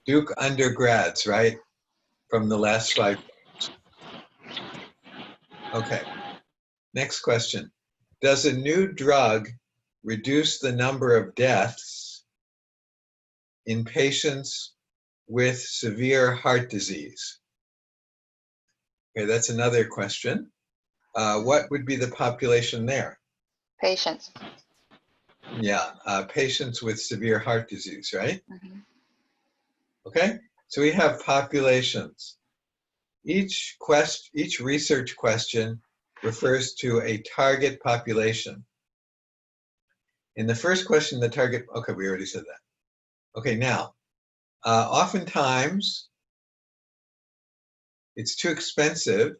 Duke undergrads, right? From the last 5 years. Okay. Next question. Does a new drug reduce the number of deaths in patients with severe heart disease? Okay, that's another question. What would be the population there? Patients. Yeah, patients with severe heart disease, right? Mhm. Okay, so we have populations. Each research question refers to a target population. In the first question, the target, okay, we already said that. Okay, now, oftentimes it's too expensive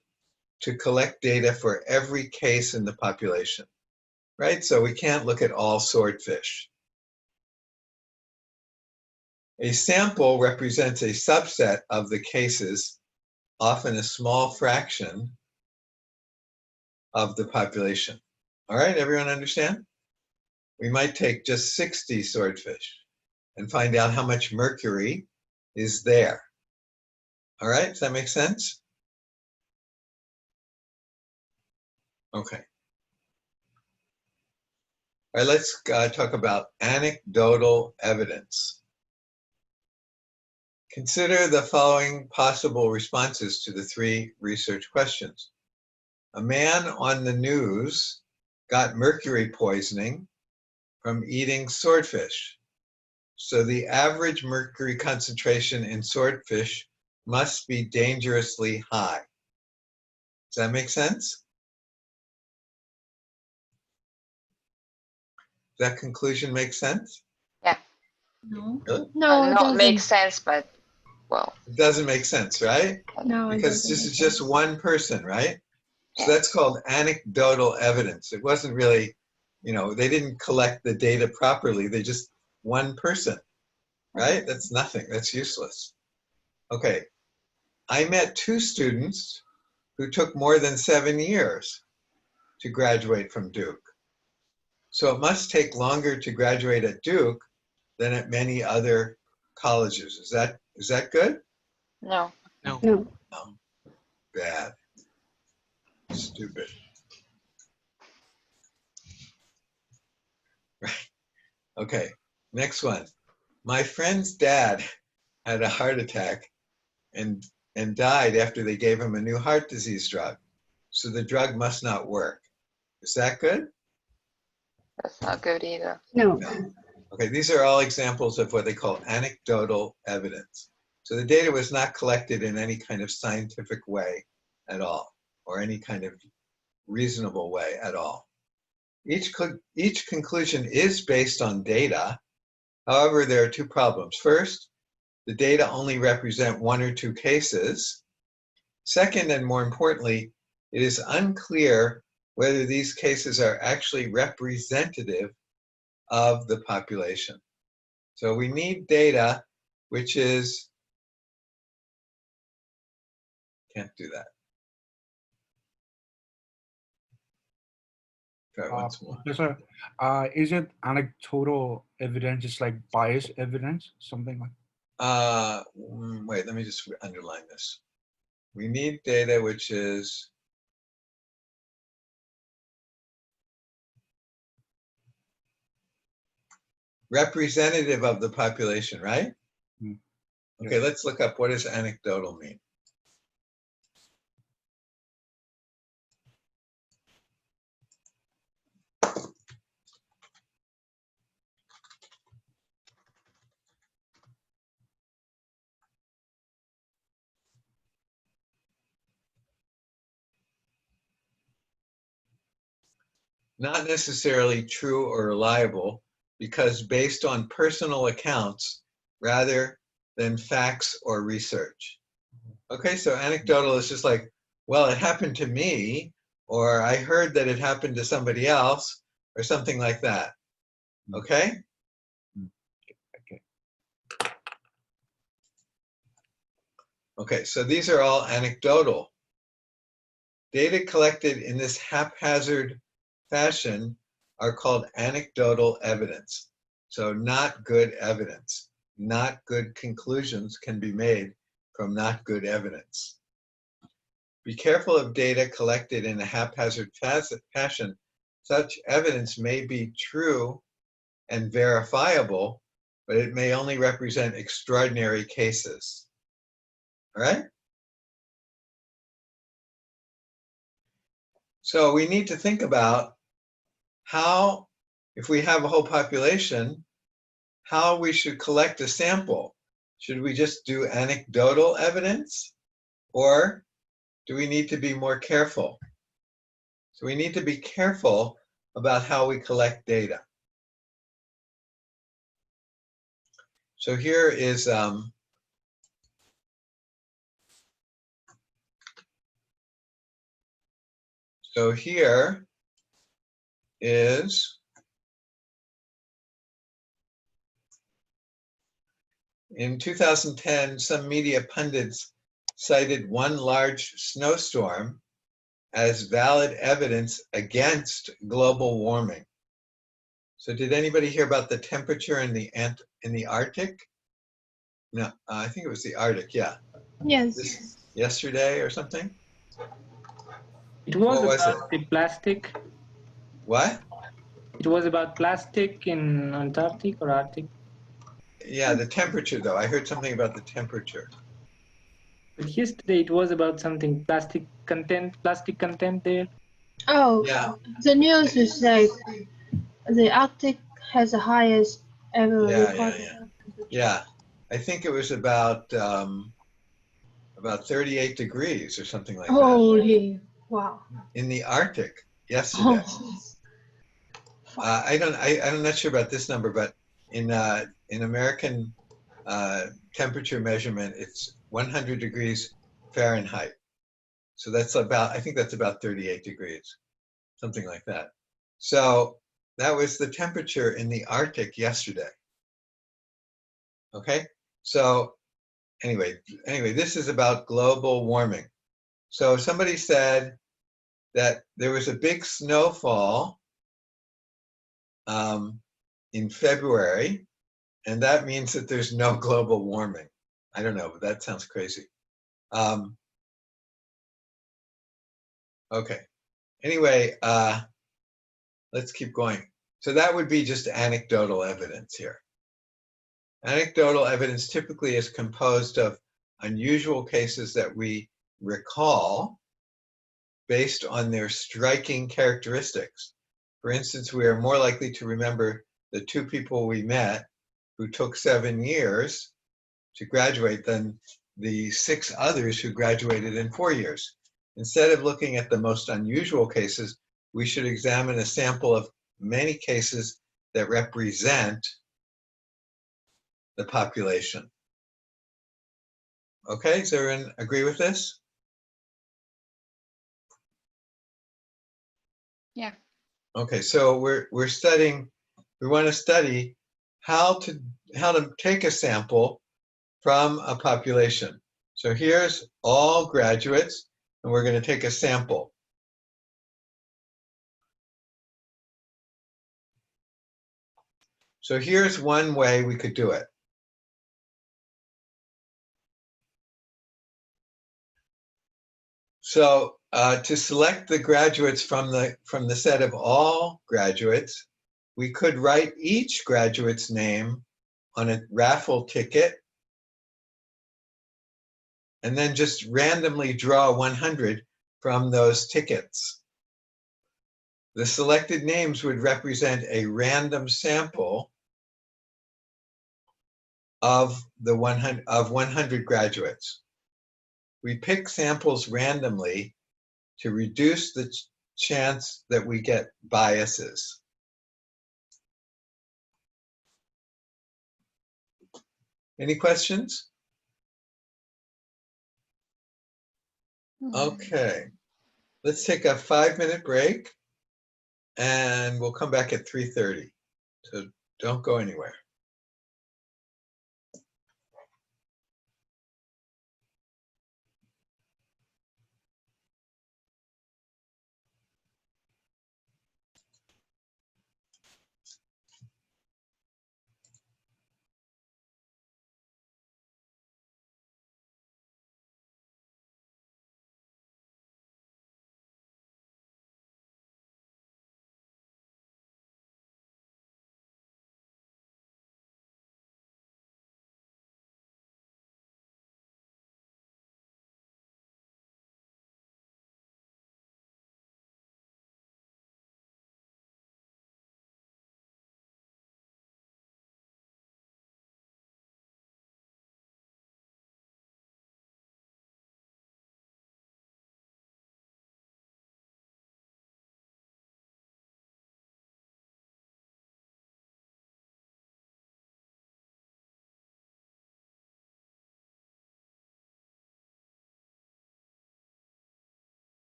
to collect data for every case in the population, right? So we can't look at all swordfish. A sample represents a subset of the cases, often a small fraction of the population. All right, everyone understand? We might take just 60 swordfish and find out how much mercury is there. All right, does that make sense? Okay. All right, let's talk about anecdotal evidence. Consider the following possible responses to the 3 research questions. A man on the news got mercury poisoning from eating swordfish. So the average mercury concentration in swordfish must be dangerously high. Does that make sense? Does that conclusion make sense? Yeah. No. Really? No, it Not makes doesn't. sense, but well. It doesn't make sense, right? No, it Because doesn't this make is just sense. one person, right? So Yeah. that's called anecdotal evidence. It wasn't really, they didn't collect the data properly. They just one person, right? That's nothing. That's useless. Okay. I met 2 students who took more than 7 years to graduate from Duke. So it must take longer to graduate at Duke than at many other colleges. Is that good? No. No. No. No. Bad. Stupid. Right. Okay. Next one. My friend's dad had a heart attack and died after they gave him a new heart disease drug. So the drug must not work. Is that good? That's not good either. No. No. Okay, these are all examples of what they call anecdotal evidence. So the data was not collected in any kind of scientific way at all, or any kind of reasonable way at all. Each conclusion is based on data. However, there are 2 problems. First, the data only represent 1 or 2 cases. Second, and more importantly, it is unclear whether these cases are actually representative of the population. So we need data which is, can't do that. Try once more. Professor, is it anecdotal evidence? It's like biased evidence, something like? Wait, let me just underline this. We need data which is representative of the population, right? Mm. Okay, let's look up what does anecdotal mean. Not necessarily true or reliable, because based on personal accounts rather than facts or research. Okay, so anecdotal is just like, well, it happened to me, or I heard that it happened to somebody else, or something like that. Okay? Okay. Okay, so these are all anecdotal. Data collected in this haphazard fashion are called anecdotal evidence. So not good evidence. Not good conclusions can be made from not good evidence. Be careful of data collected in a haphazard fashion. Such evidence may be true and verifiable, but it may only represent extraordinary cases. All right? So we need to think about how, if we have a whole population, how we should collect a sample. Should we just do anecdotal evidence, or do we need to be more careful? So we need to be careful about how we collect data. So here is so here is in 2010, some media pundits cited one large snowstorm as valid evidence against global warming. So did anybody hear about the temperature in the Arctic? No, I think it was the Arctic, yeah. Yes. Yesterday or something? It was What was about the plastic. What? It was about plastic in Antarctic or Arctic. Yeah, the temperature though. I heard something about the temperature. But yesterday it was about something plastic content there. Oh, Yeah. the news is like the Arctic has the highest ever Yeah, recorded. Yeah, I think it was about 38 degrees or something like that Holy, wow. in the Arctic yesterday. I'm not sure about this number, but in American temperature measurement, it's 100 degrees Fahrenheit. So that's about, I think that's about 38 degrees, something like that. So that was the temperature in the Arctic yesterday. Okay, so anyway, this is about global warming. So somebody said that there was a big snowfall in February, and that means that there's no global warming. I don't know, but that sounds crazy. Okay. Anyway, let's keep going. So that would be just anecdotal evidence here. Anecdotal evidence typically is composed of unusual cases that we recall based on their striking characteristics. For instance, we are more likely to remember the 2 people we met who took 7 years to graduate than the 6 others who graduated in 4 years. Instead of looking at the most unusual cases, we should examine a sample of many cases that represent the population. Okay, does everyone agree with this? Yeah. Okay, so we're studying, we want to study how to take a sample from a population. So here's all graduates, and we're going to take a sample. So here's one way we could do it. So to select the graduates from the set of all graduates, we could write each graduate's name on a raffle ticket and then just randomly draw 100 from those tickets. The selected names would represent a random sample of 100 graduates. We pick samples randomly to reduce the chance that we get biases. Any questions? Okay, let's take a 5-minute break and we'll come back at 3:30. So don't go anywhere.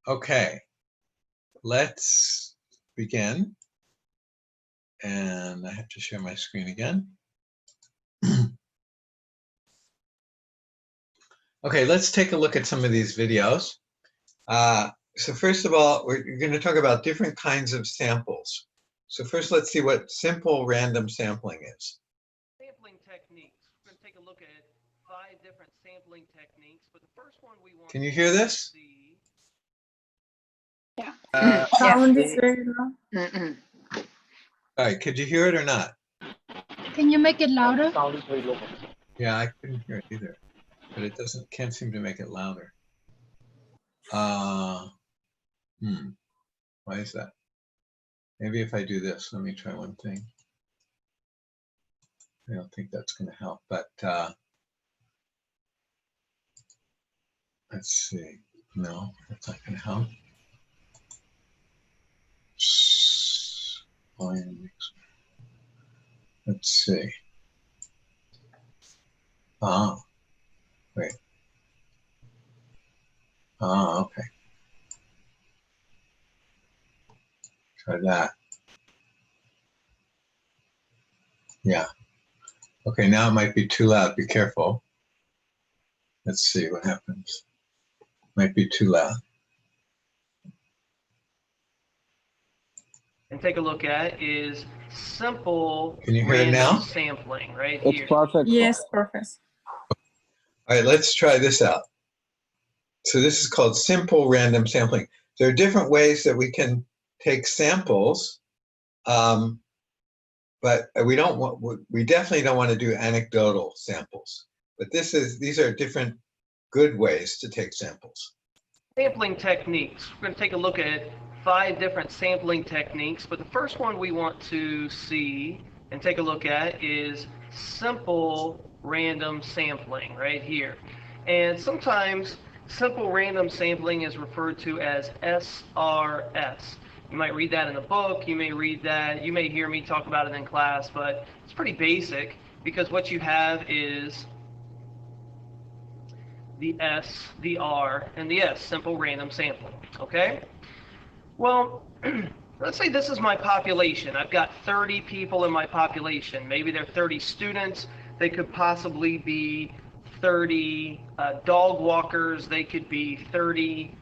Okay, let's begin. And I have to share my screen again. Okay, let's take a look at some of these videos. So first of all, we're going to talk about different kinds of samples. So first, let's see what simple random sampling is. Sampling techniques. We're going to take a look at 5 different sampling techniques, but the first one we want. Can you hear this? Yeah. Sound is very low. All right, could you hear it or not? Can you make it louder? Sound is very low. Yeah, I couldn't hear it either, but it can't seem to make it louder. Why is that? Maybe if I do this, let me try one thing. I don't think that's going to help, but let's see. No, that's not going to help. Let's see. Wait. Okay. Try that. Yeah. Okay, now it might be too loud. Be careful. Let's see what happens. Might be too loud. And take a look at is simple Can you hear it random now? sampling right It's here. perfect. Yes, Professor. All right, let's try this out. So this is called simple random sampling. There are different ways that we can take samples, but we definitely don't want to do anecdotal samples. But these are different good ways to take samples. Sampling techniques. We're going to take a look at 5 different sampling techniques, but the first one we want to see and take a look at is simple random sampling right here. And sometimes simple random sampling is referred to as SRS. You might read that in a book, you may read that, you may hear me talk about it in class, but it's pretty basic because what you have is the S, the R, and the S, simple random sampling, okay? Well, let's say this is my population. I've got 30 people in my population. Maybe they're 30 students. They could possibly be 30 dog walkers. They could be 30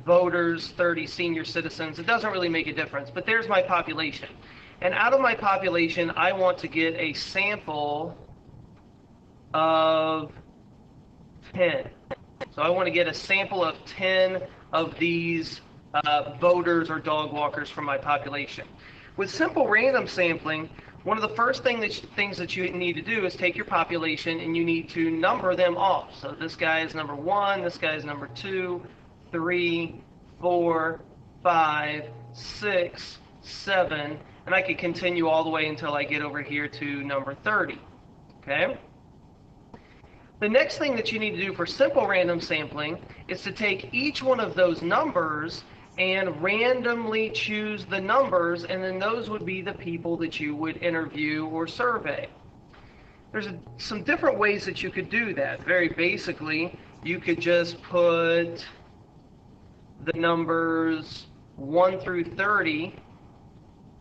voters, 30 senior citizens. It doesn't really make a difference, but there's my population. And out of my population, I want to get a sample of 10. So I want to get a sample of 10 of these voters or dog walkers from my population. With simple random sampling, one of the first things that you need to do is take your population and you need to number them off. So this guy is number 1, this guy is number 2, 3, 4, 5, 6, 7, and I could continue all the way until I get over here to number 30. Okay? The next thing that you need to do for simple random sampling is to take each one of those numbers and randomly choose the numbers, and then those would be the people that you would interview or survey. There's some different ways that you could do that. Very basically, you could just put the numbers 1 through 30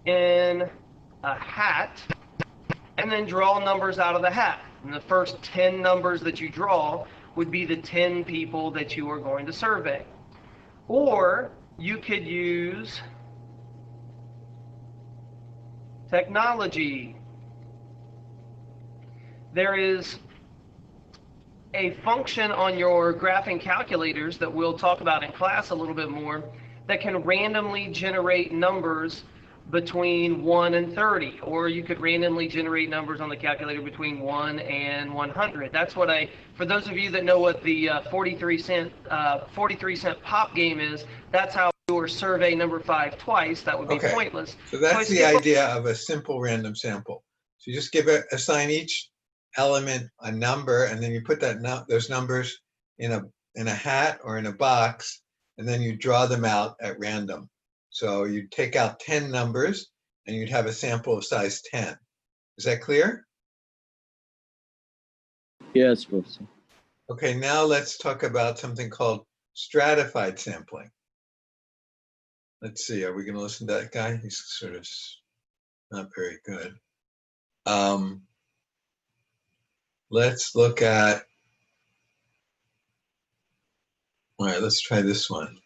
in a hat and then draw numbers out of the hat. And the first 10 numbers that you draw would be the 10 people that you are going to survey. Or you could use technology. There is a function on your graphing calculators that we'll talk about in class a little bit more that can randomly generate numbers between 1 and 30, or you could randomly generate numbers on the calculator between 1 and 100. That's what for those of you that know what the 43 cent pop game is, that's how your survey number 5 twice. That would be pointless. So that's the idea of a simple random sample. So you just assign each element a number, and then you put those numbers in a hat or in a box, and then you draw them out at random. So you take out 10 numbers, and you'd have a sample of size 10. Is that clear? Yes, Professor. Okay, now let's talk about something called stratified sampling. Let's see, are we going to listen to that guy? He's sort of not very good. Let's look at, all right, let's try this one.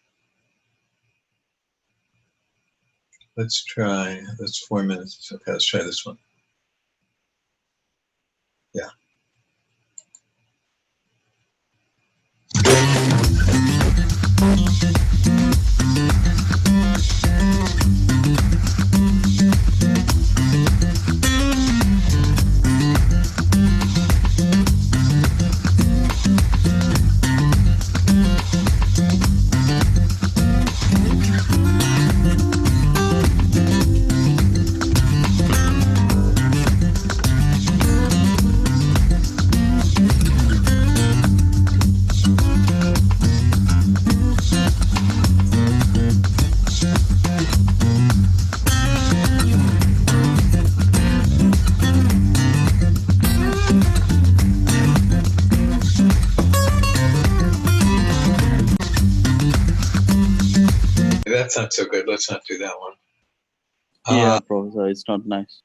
Let's try, that's 4 minutes. Okay, let's try this one. Yeah. That's not so good. Let's not do that one. Yeah, Professor, it's not nice.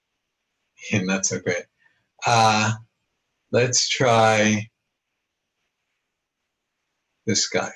Yeah, not so great. Let's try this guy.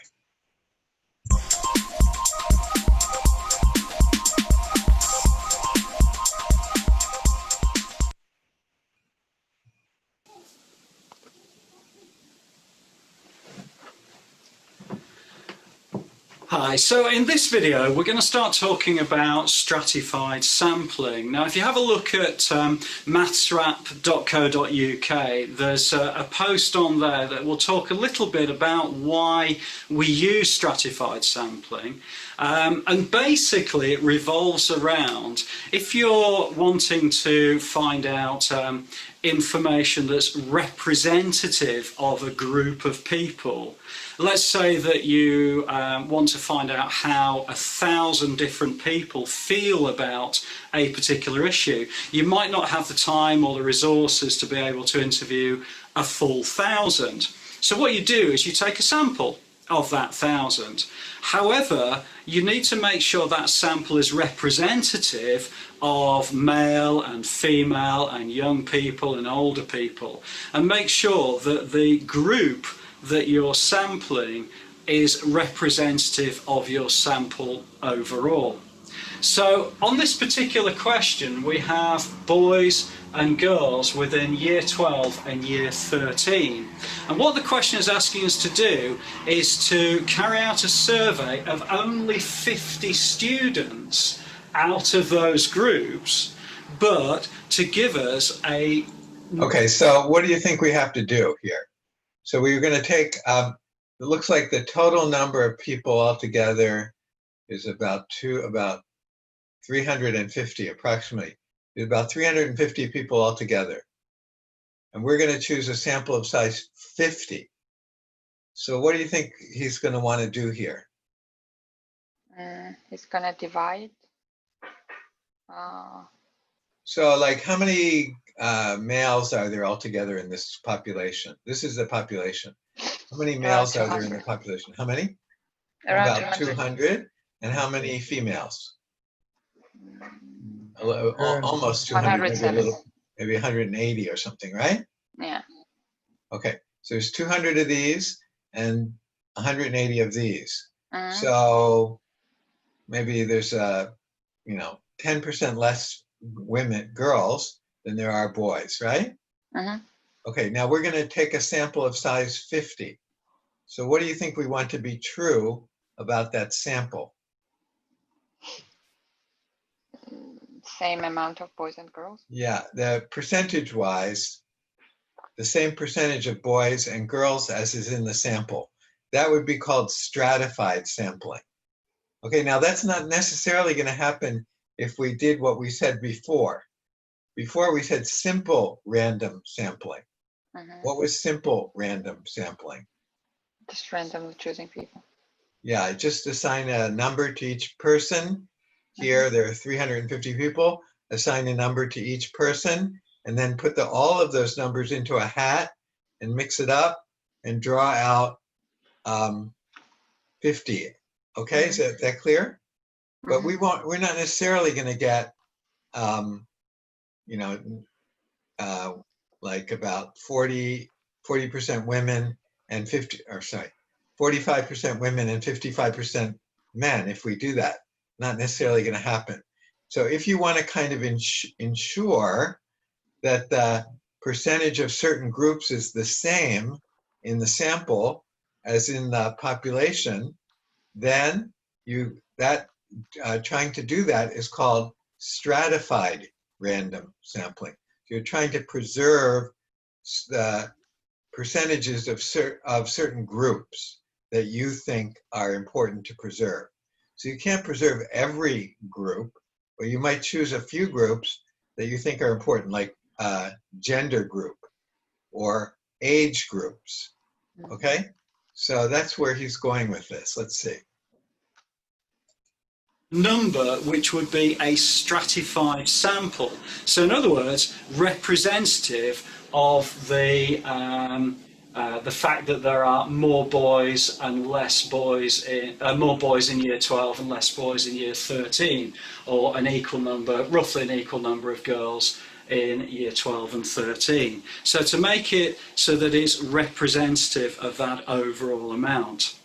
Hi, so in this video we're going to start talking about stratified sampling. Now if you have a look at mathsrap.co.uk, there's a post on there that will talk a little bit about why we use stratified sampling. And basically it revolves around, if you're wanting to find out information that's representative of a group of people. Let's say that you want to find out how 1,000 different people feel about a particular issue. You might not have the time or the resources to be able to interview a full 1,000. So what you do is you take a sample of that 1,000. However, you need to make sure that sample is representative of male and female and young people and older people, and make sure that the group that you're sampling is representative of your sample overall. So on this particular question we have boys and girls within year 12 and year 13, and what the question is asking us to do is to carry out a survey of only 50 students out of those groups, but to give us a... Okay, so what do you think we have to do here? So we're going to take, it looks like the total number of people altogether is about 350 approximately. There's about 350 people altogether. And we're going to choose a sample of size 50. So what do you think he's going to want to do here? He's going to divide. So like how many males are there altogether in this population? This is the population. How many males are there in the population? How many? Around About 200. And how many females? Almost 200, maybe a little, maybe 180 or something, right? Yeah. Okay, so there's 200 of these and 180 of these. So maybe there's 10% less women, girls, than there are boys, right? Okay, now we're going to take a sample of size 50. So what do you think we want to be true about that sample? Same amount of boys and girls? Yeah, the percentage-wise, the same percentage of boys and girls as is in the sample. That would be called stratified sampling. Okay, now that's not necessarily going to happen if we did what we said before. Before we said simple random sampling. What was simple random sampling? Just randomly choosing people. Yeah, just assign a number to each person. Here there are 350 people. Assign a number to each person, and then put all of those numbers into a hat and mix it up and draw out 50. Okay, is that clear? But we're not necessarily going to get, you know, like about 40% women and 45% women and 55% men if we do that. Not necessarily going to happen. So if you want to kind of ensure that the percentage of certain groups is the same in the sample as in the population, then trying to do that is called stratified random sampling. You're trying to preserve the percentages of certain groups that you think are important to preserve. So you can't preserve every group, but you might choose a few groups that you think are important, like gender group or age groups. Okay? So that's where he's going with this. Let's see. Number which would be a stratified sample. So in other words, representative of the fact that there are more boys and less boys more boys in year 12 and less boys in year 13, or an equal number, roughly an equal number of girls in year 12 and 13. So to make it so that it's representative of that overall amount.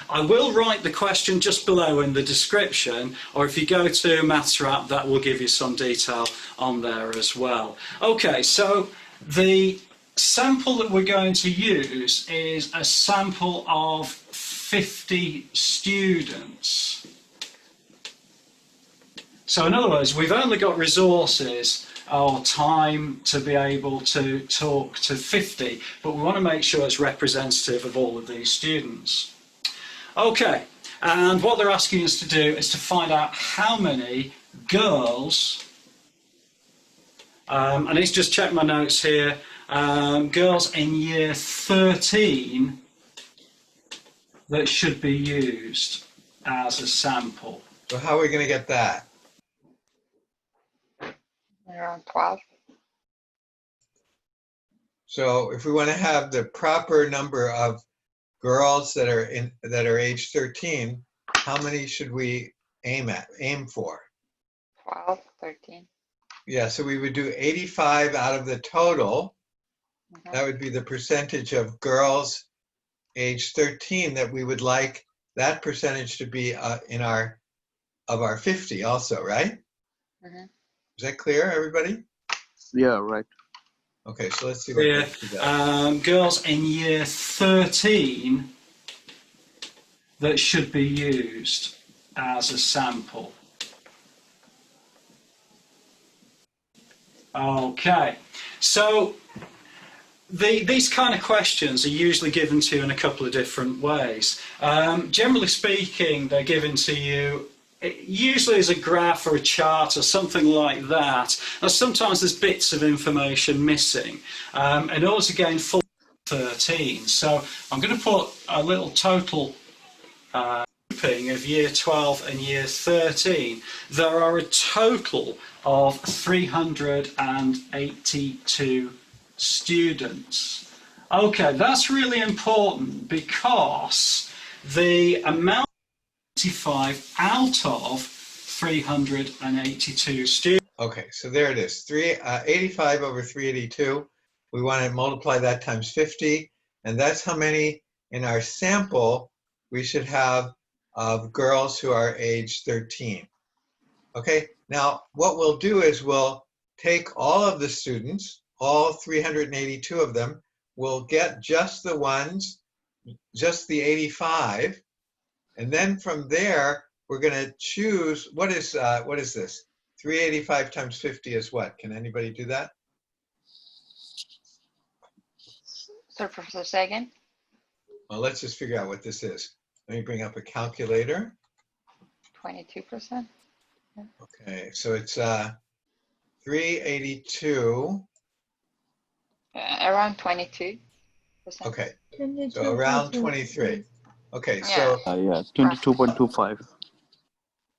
I will write the question just below in the description, or if you go to Maths Wrap, that will give you some detail on there as well. Okay, so the sample that we're going to use is a sample of 50 students. So in other words, we've only got resources or time to be able to talk to 50, but we want to make sure it's representative of all of these students. Okay, and what they're asking us to do is to find out how many girls, I need to just check my notes here, girls in year 13 that should be used as a sample. So how are we going to get that? Around 12. So if we want to have the proper number of girls that are age 13, how many should we aim for? 12, 13. Yeah, so we would do 85 out of the total. That would be the percentage of girls age 13 that we would like that percentage to be of our 50 also, right? Is that clear, everybody? Yeah, right. Okay, so let's see what girls in year 13 that should be used as a sample. Okay, so these kind of questions are usually given to you in a couple of different ways. Generally speaking, they're given to you usually as a graph or a chart or something like that. Now, sometimes there's bits of information missing in order to gain full 13. So I'm going to put a little total grouping of year 12 and year 13. There are a total of 382 students. Okay, that's really important because the amount 85 out of 382 students. Okay, so there it is. 85 over 382. We want to multiply that times 50, and that's how many in our sample we should have of girls who are age 13. Okay, now what we'll do is we'll take all of the students, all 382 of them, we'll get just the ones, just the 85, and then from there, we're going to choose, what is this? 385 times 50 is what? Can anybody do that? So for a second. Well, let's just figure out what this is. Let me bring up a calculator. 22%. Okay, so it's 382. Around 22%. Okay, so around 23. Okay, yeah. so yeah, 22.25.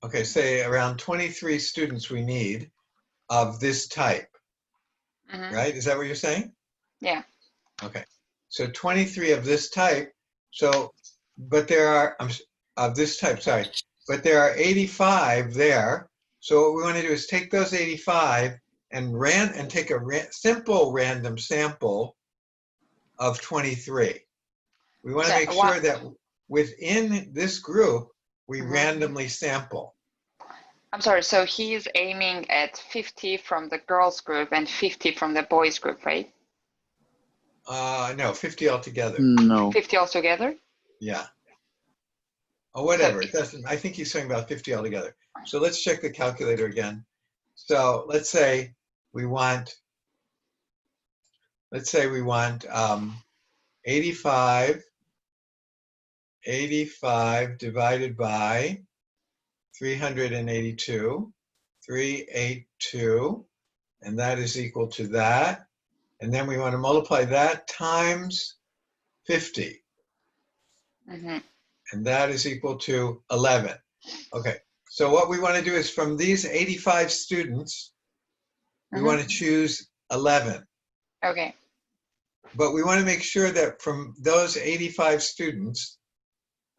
Okay, say around 23 students we need of this type, right? Is that what you're saying? Yeah. Okay, so 23 of this type. So, but there are, of this type, sorry, but there are 85 there. So what we want to do is take those 85 and take a simple random sample of 23. We want to make sure that within this group, we randomly sample. I'm sorry, so he is aiming at 50 from the girls group and 50 from the boys group, right? No, 50 altogether. No. 50 altogether? Yeah. Oh, whatever. It doesn't. I think he's talking about 50 altogether. So let's check the calculator again. So let's say we want 85 divided by 382, 382, and that is equal to that. And then we want to multiply that times 50. And that is equal to 11. Okay, so what we want to do is from these 85 students, we want to choose 11. Okay. But we want to make sure that from those 85 students,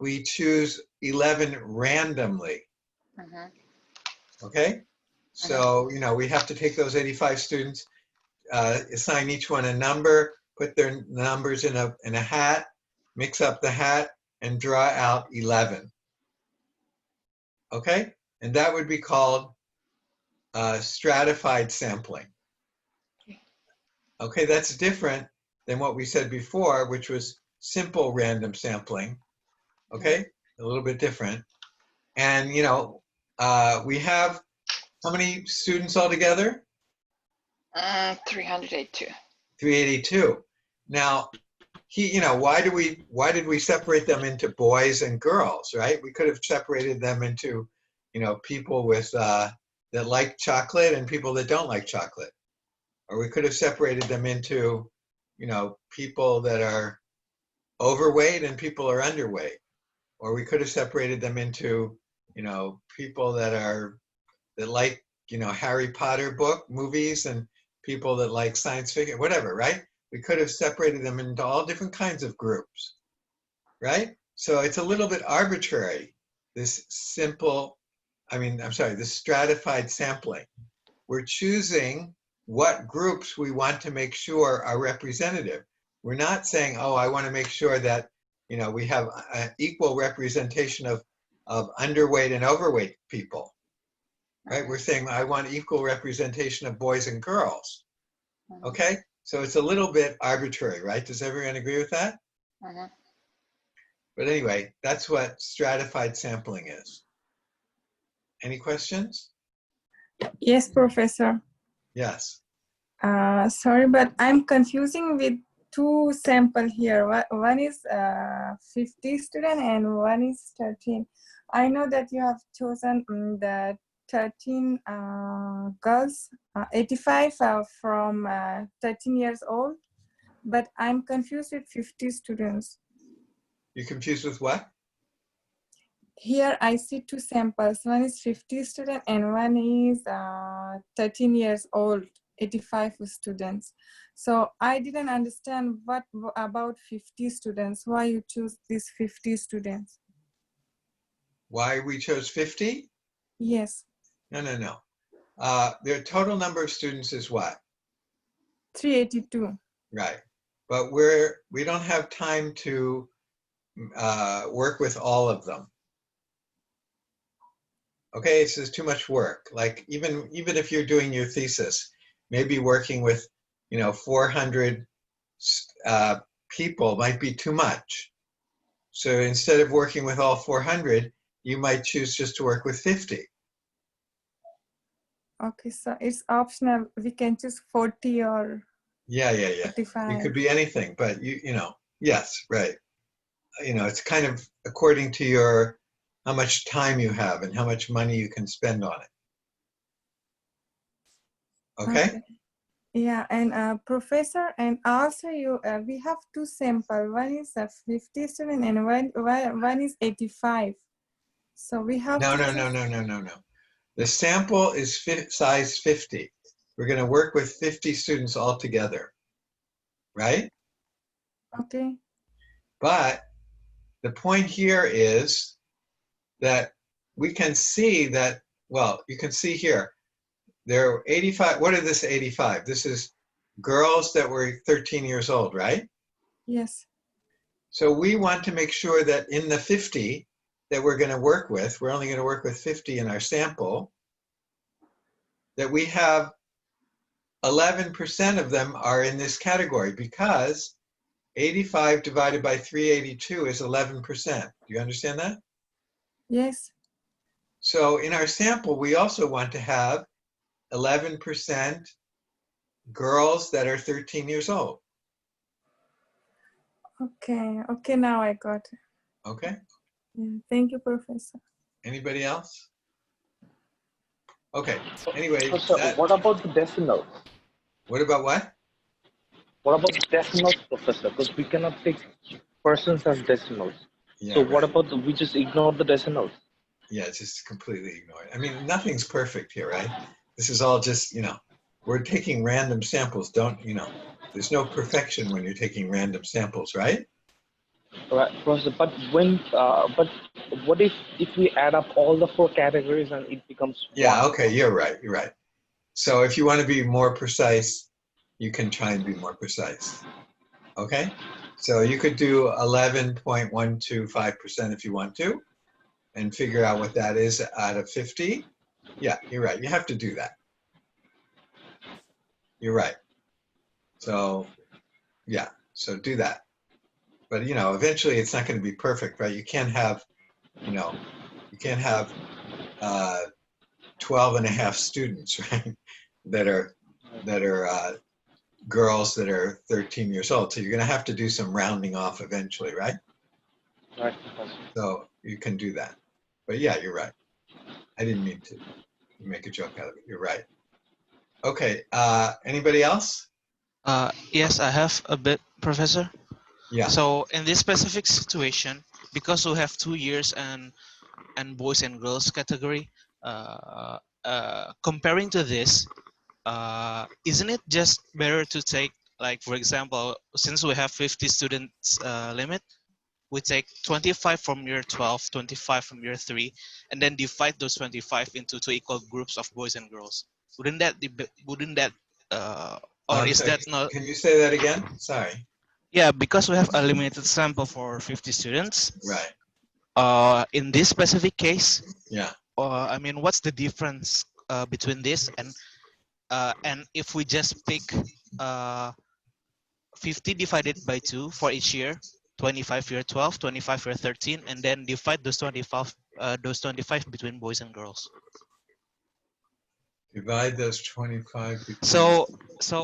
we choose 11 randomly. Okay? So, you know, we have to take those 85 students, assign each one a number, put their numbers in a hat, mix up the hat, and draw out 11. Okay? And that would be called stratified sampling. Okay, that's different than what we said before, which was simple random sampling. Okay, a little bit different. And, you know, we have how many students altogether? 382. 382. Now, you know, why did we separate them into boys and girls, right? We could have separated them into, you know, people with that like chocolate and people that don't like chocolate. Or we could have separated them into, you know, people that are overweight and people are underweight. Or we could have separated them into, you know, people that like, you know, Harry Potter movies and people that like science fiction, whatever, right? We could have separated them into all different kinds of groups, right? So it's a little bit arbitrary, this stratified sampling. We're choosing what groups we want to make sure are representative. We're not saying, oh, I want to make sure that, you know, we have an equal representation of underweight and overweight people, right? We're saying I want equal representation of boys and girls, okay? So it's a little bit arbitrary, right? Does everyone agree with that? But anyway, that's what stratified sampling is. Any questions? Yes, Professor. Yes. Sorry, but I'm confusing with two sample here. One is 50 student and one is 13. I know that you have chosen the 13 girls, 85 from 13 years old, but I'm confused with 50 students. You're confused with what? Here I see two samples. One is 50 student and one is 13 years old, 85 students. So I didn't understand what about 50 students, why you choose these 50 students. Why we chose 50? Yes. No. Their total number of students is what? 382. Right. But we don't have time to work with all of them. Okay, this is too much work. Like even if you're doing your thesis, maybe working with, you know, 400 people might be too much. So instead of working with all 400, you might choose just to work with 50. Okay, so it's optional. We can choose 40 or Yeah. 45. It could be anything, but you know, yes, right. You know, it's kind of according to how much time you have and how much money you can spend on it. Okay? Yeah, and Professor, and also we have two samples. One is 50 student and one is 85. So we have No. to The sample is size 50. We're going to work with 50 students all together, right? Okay. But the point here is that we can see that, well, you can see here, there are 85, what is this 85? This is girls that were 13 years old, right? Yes. So we want to make sure that in the 50 that we're going to work with, we're only going to work with 50 in our sample, that we have 11% of them are in this category, because 85 divided by 382 is 11%. Do you understand that? Yes. So in our sample, we also want to have 11% girls that are 13 years old. Okay. Okay, now I got it. Okay. Yeah. Thank you, Professor. Anybody else? Okay. Anyway, Professor, what about the decimals? What about what? What about the decimals, Professor? Because we cannot take persons as decimals. Yeah, So what right. about we just ignore the decimals? Yeah, just completely ignore it. I mean, nothing's perfect here, right? This is all just, we're taking random samples. There's no perfection when you're taking random samples, right? Right, Professor. But but what if we add up all the 4 categories and it becomes Yeah, one? okay, you're right. You're right. So if you want to be more precise, you can try and be more precise. Okay? So you could do 11.125% if you want to, and figure out what that is out of 50. Yeah, you're right. You have to do that. You're right. So, yeah, so do that. But, eventually it's not going to be perfect, right? You can't have, you can't have 12 and a half students, right? that are girls that are 13 years old. So you're going to have to do some rounding off eventually, right? Right, Professor. So you can do that. But yeah, you're right. I didn't mean to make a joke out of it. You're right. Okay. Anybody else? Yes, I have a bit, Professor. Yeah. So in this specific situation, because we have 2 years and boys and girls category, comparing to this, isn't it just better to take, like, for example, since we have 50 students limit, we take 25 from year 12, 25 from year 3, and then divide those 25 into 2 equal groups of boys and girls. Wouldn't that or is Sorry, that not? can you say that again? Sorry. Yeah, because we have a limited sample for 50 students. Right. In this specific case, Yeah. I mean, what's the difference between this and if we just pick 50 divided by 2 for each year, 25 year 12, 25 year 13, and then divide those 25 between boys and girls. Divide those 25 between. So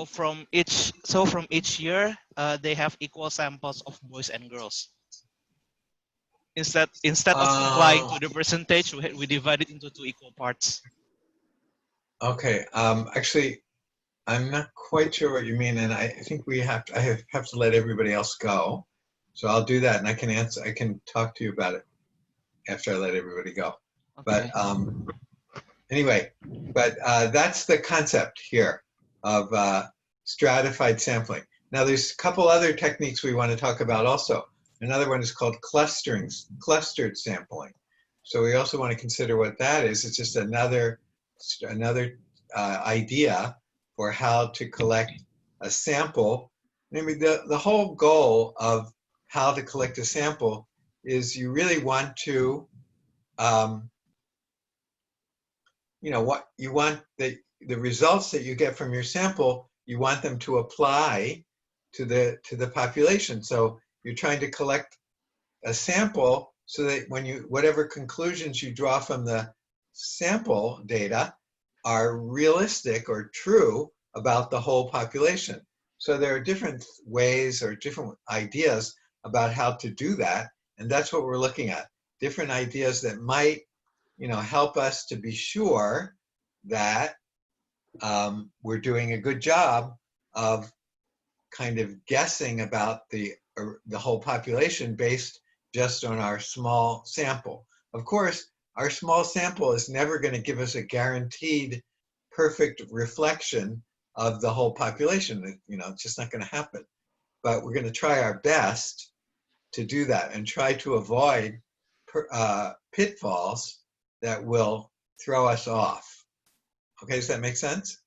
from each year, they have equal samples of boys and girls. Instead of applying to the percentage, we divide it into 2 equal parts. Okay. Actually, I'm not quite sure what you mean, and I think I have to let everybody else go. So I'll do that, and I can talk to you about it after I let everybody go. Okay. But anyway, that's the concept here of stratified sampling. Now, there's a couple other techniques we want to talk about also. Another one is called clustered sampling. So we also want to consider what that is. It's just another idea for how to collect a sample. I mean, the whole goal of how to collect a sample is you really want to, what you want the results that you get from your sample, you want them to apply to the population. So you're trying to collect a sample so that whatever conclusions you draw from the sample data are realistic or true about the whole population. So there are different ways or different ideas about how to do that, and that's what we're looking at. Different ideas that might, help us to be sure that we're doing a good job of kind of guessing about the whole population based just on our small sample. Of course, our small sample is never going to give us a guaranteed perfect reflection of the whole population. It's just not going to happen. But we're going to try our best to do that and try to avoid pitfalls that will throw us off. Okay, does that make sense?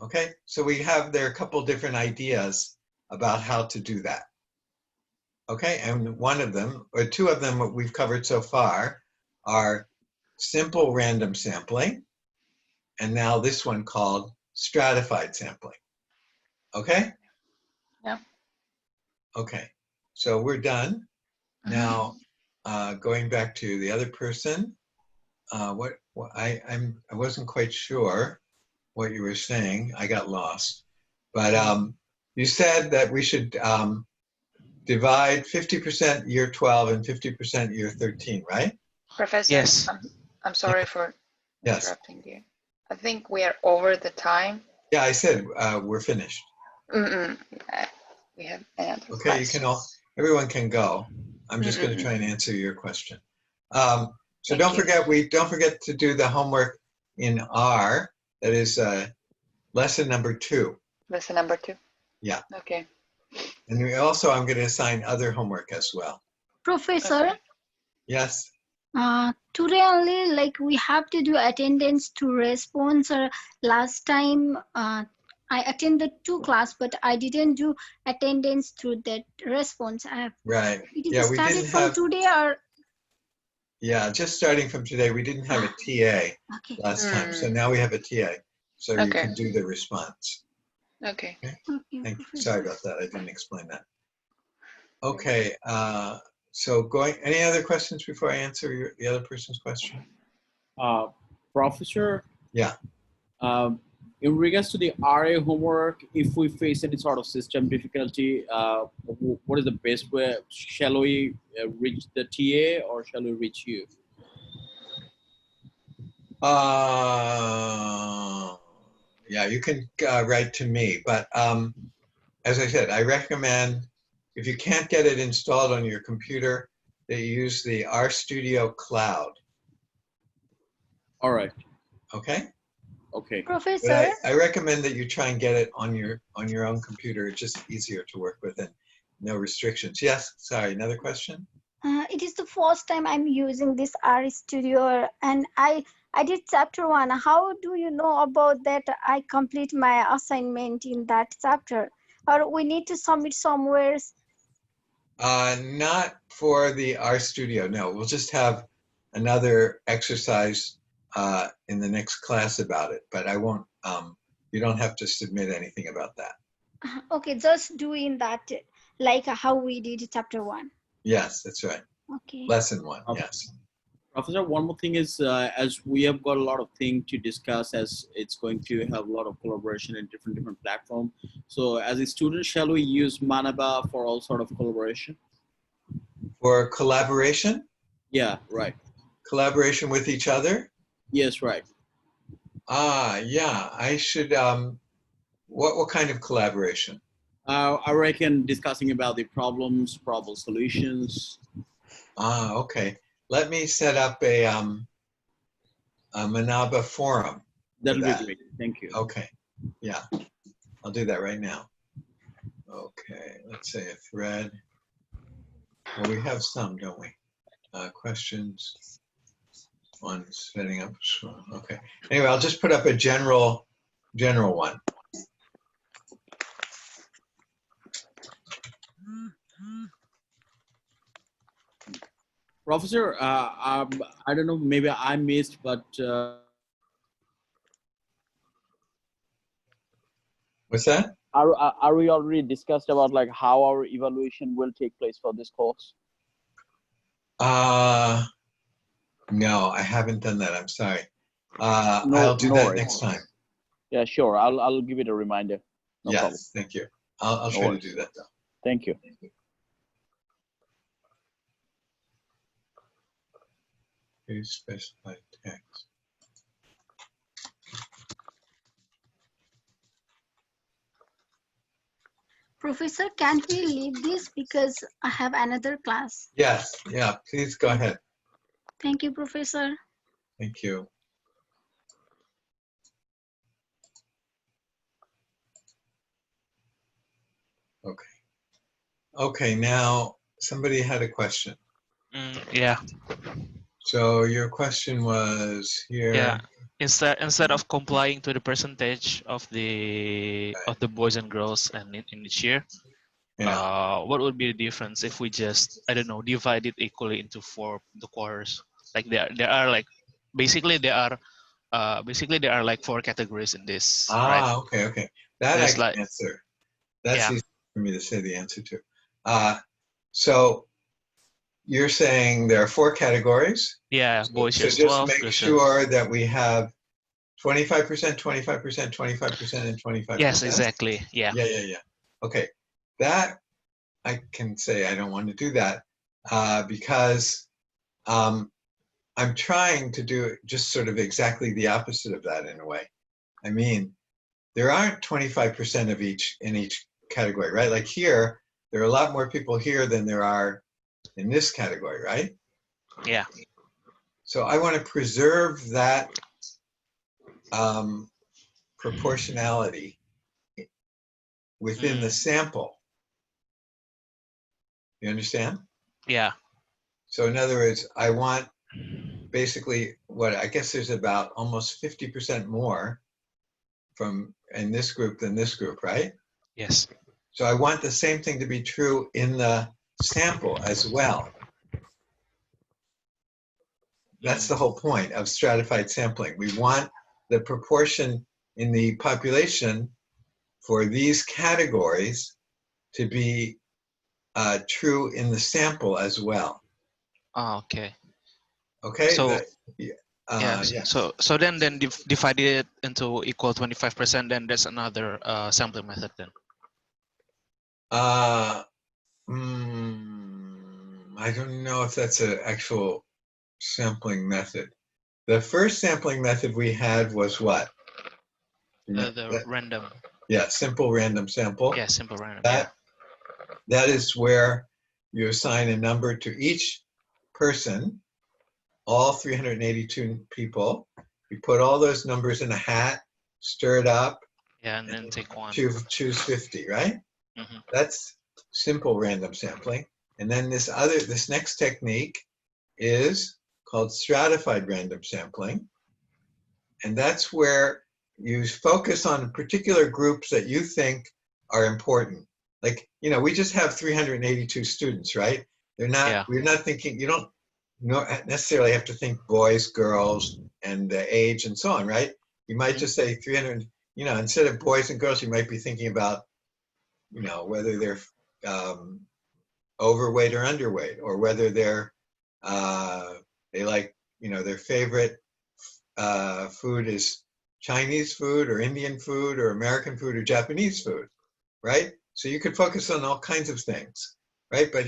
Okay, so there are a couple different ideas about how to do that. Okay, and one of them, or two of them, what we've covered so far are simple random sampling, and now this one called stratified sampling. Okay? Yeah. Okay, so we're done. Now, going back to the other person, I wasn't quite sure what you were saying. I got lost. But you said that we should divide 50% year 12 and 50% year 13, right? Professor, Yes. I'm sorry for Yes. interrupting you. I think we are over the time. Yeah, I said we're finished. We have another Okay, you question. can everyone can go. I'm just going to try and answer your question. So Thank don't you. forget to do the homework in R. That is lesson number 2. Lesson number 2. Yeah. Okay. And I'm going to assign other homework as well. Professor, Yes. today only like we have to do attendance to response. Or last time I attended 2 class, but I didn't do attendance through that response. Right. It is Yeah, we started didn't from have. today or? Yeah, just starting from today, we didn't have a TA Okay. last time, so now we have a TA, so you Okay. can do the response. Okay. Thank you. Sorry about that. I didn't explain that. Okay. So any other questions before I answer the other person's question? Professor, Yeah. in regards to the RA homework, if we face any sort of system difficulty, what is the best way? Shall we reach the TA or shall we reach you? Yeah, you can write to me, but as I said, I recommend if you can't get it installed on your computer, that you use the RStudio Cloud. All right. Okay. Okay. Professor. But I recommend that you try and get it on your own computer. It's just easier to work with and no restrictions. Yes. Sorry. Another question. It is the first time I'm using this RStudio, and I did chapter 1. How do you know about that? I complete my assignment in that chapter, or we need to submit somewhere? Not for the RStudio. No, we'll just have another exercise in the next class about it. But I won't. You don't have to submit anything about that. Okay, just doing that like how we did chapter 1. Yes, that's right. Okay. Lesson 1. Yes. Professor, one more thing is, as we have got a lot of things to discuss, as it's going to have a lot of collaboration in different platforms. So as a student, shall we use Manaba for all sort of collaboration? For collaboration? Yeah, right. Collaboration with each other? Yes, right. Yeah, I should, what kind of collaboration? I reckon discussing about the problem solutions. Okay. Let me set up a Manaba forum. That'll be great. Thank you. Okay. Yeah, I'll do that right now. Okay, let's say a thread. Well, we have some, don't we? Questions on setting up. Okay. Anyway, I'll just put up a general one. Professor, I don't know, maybe I missed, but what's that? Are we already discussed about like how our evaluation will take place for this course? No, I haven't done that. I'm sorry. No, I'll do no that worries. next time. Yeah, sure. I'll give it a reminder. No Yes, problem. thank you. I'll No try to worries. do that though. Thank you. Please specify text. Professor, can't we leave this because I have another class? Yes, yeah, please go ahead. Thank you, Professor. Thank you. Okay. Okay, now somebody had a question. Yeah. So your question was here. Yeah. Instead of complying to the percentage of the boys and girls and in each year, what would be the difference if we just, I don't know, divide it equally into the quarters? Like there are like basically there are like 4 categories in this, right? Okay. That I There's can like, answer. That's yeah. easy for me to say the answer to. So you're saying there are 4 categories. Yeah, boys So years just 12. make sure that we have 25%, 25%, 25%, and 25%. Yes, exactly. Yeah. Yeah. Okay. That I can say I don't want to do that because I'm trying to do just sort of exactly the opposite of that in a way. I mean, there aren't 25% of each in each category, right? Like here, there are a lot more people here than there are in this category, right? Yeah. So I want to preserve that proportionality within the sample. You understand? Yeah. So in other words, I want basically what I guess there's about almost 50% more from in this group than this group, right? Yes. So I want the same thing to be true in the sample as well. That's the whole point of stratified sampling. We want the proportion in the population for these categories to be true in the sample as well. Oh, okay. Okay. So Yeah. So then divide it into equal 25%. Then there's another sampling method then. I don't know if that's an actual sampling method. The first sampling method we had was what? The random. Yeah, simple random sample. Yeah, simple random. That is where you assign a number to each person, all 382 people. You put all those numbers in a hat, stir it up. Yeah, and then take one. Choose 50, right? Mm-hmm. That's simple random sampling. And then this next technique is called stratified random sampling. And that's where you focus on particular groups that you think are important. Like, we just have 382 students, right? We're not thinking, you don't necessarily have to think boys, girls, and the age and so on, right? You might just say 300, instead of boys and girls, you might be thinking about, whether they're overweight or underweight, or whether they're, they like, their favorite food is Chinese food or Indian food or American food or Japanese food, right? So you could focus on all kinds of things, right? But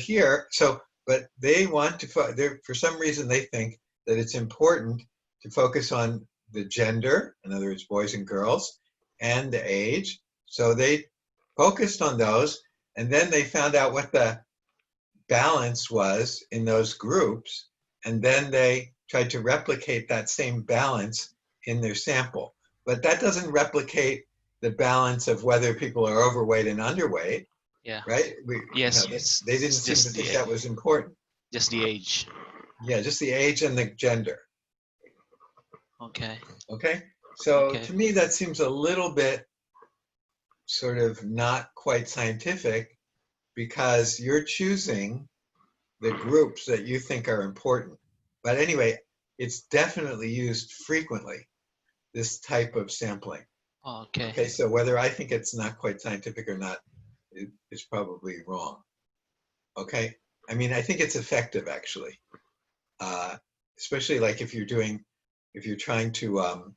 but they want to, for some reason they think that it's important to focus on the gender, in other words, boys and girls, and the age. So they focused on those, and then they found out what the balance was in those groups, and then they tried to replicate that same balance in their sample. But that doesn't replicate the balance of whether people are overweight and underweight. Yeah. Right? Yes. They didn't seem to think that was important. Just the age. Yeah, just the age and the gender. Okay. Okay. So to me, that seems a little bit sort of not quite scientific, because you're choosing the groups that you think are important. But anyway, it's definitely used frequently, this type of sampling. Okay. Okay, so whether I think it's not quite scientific or not is probably wrong. Okay, I mean, I think it's effective actually, especially like if you're trying to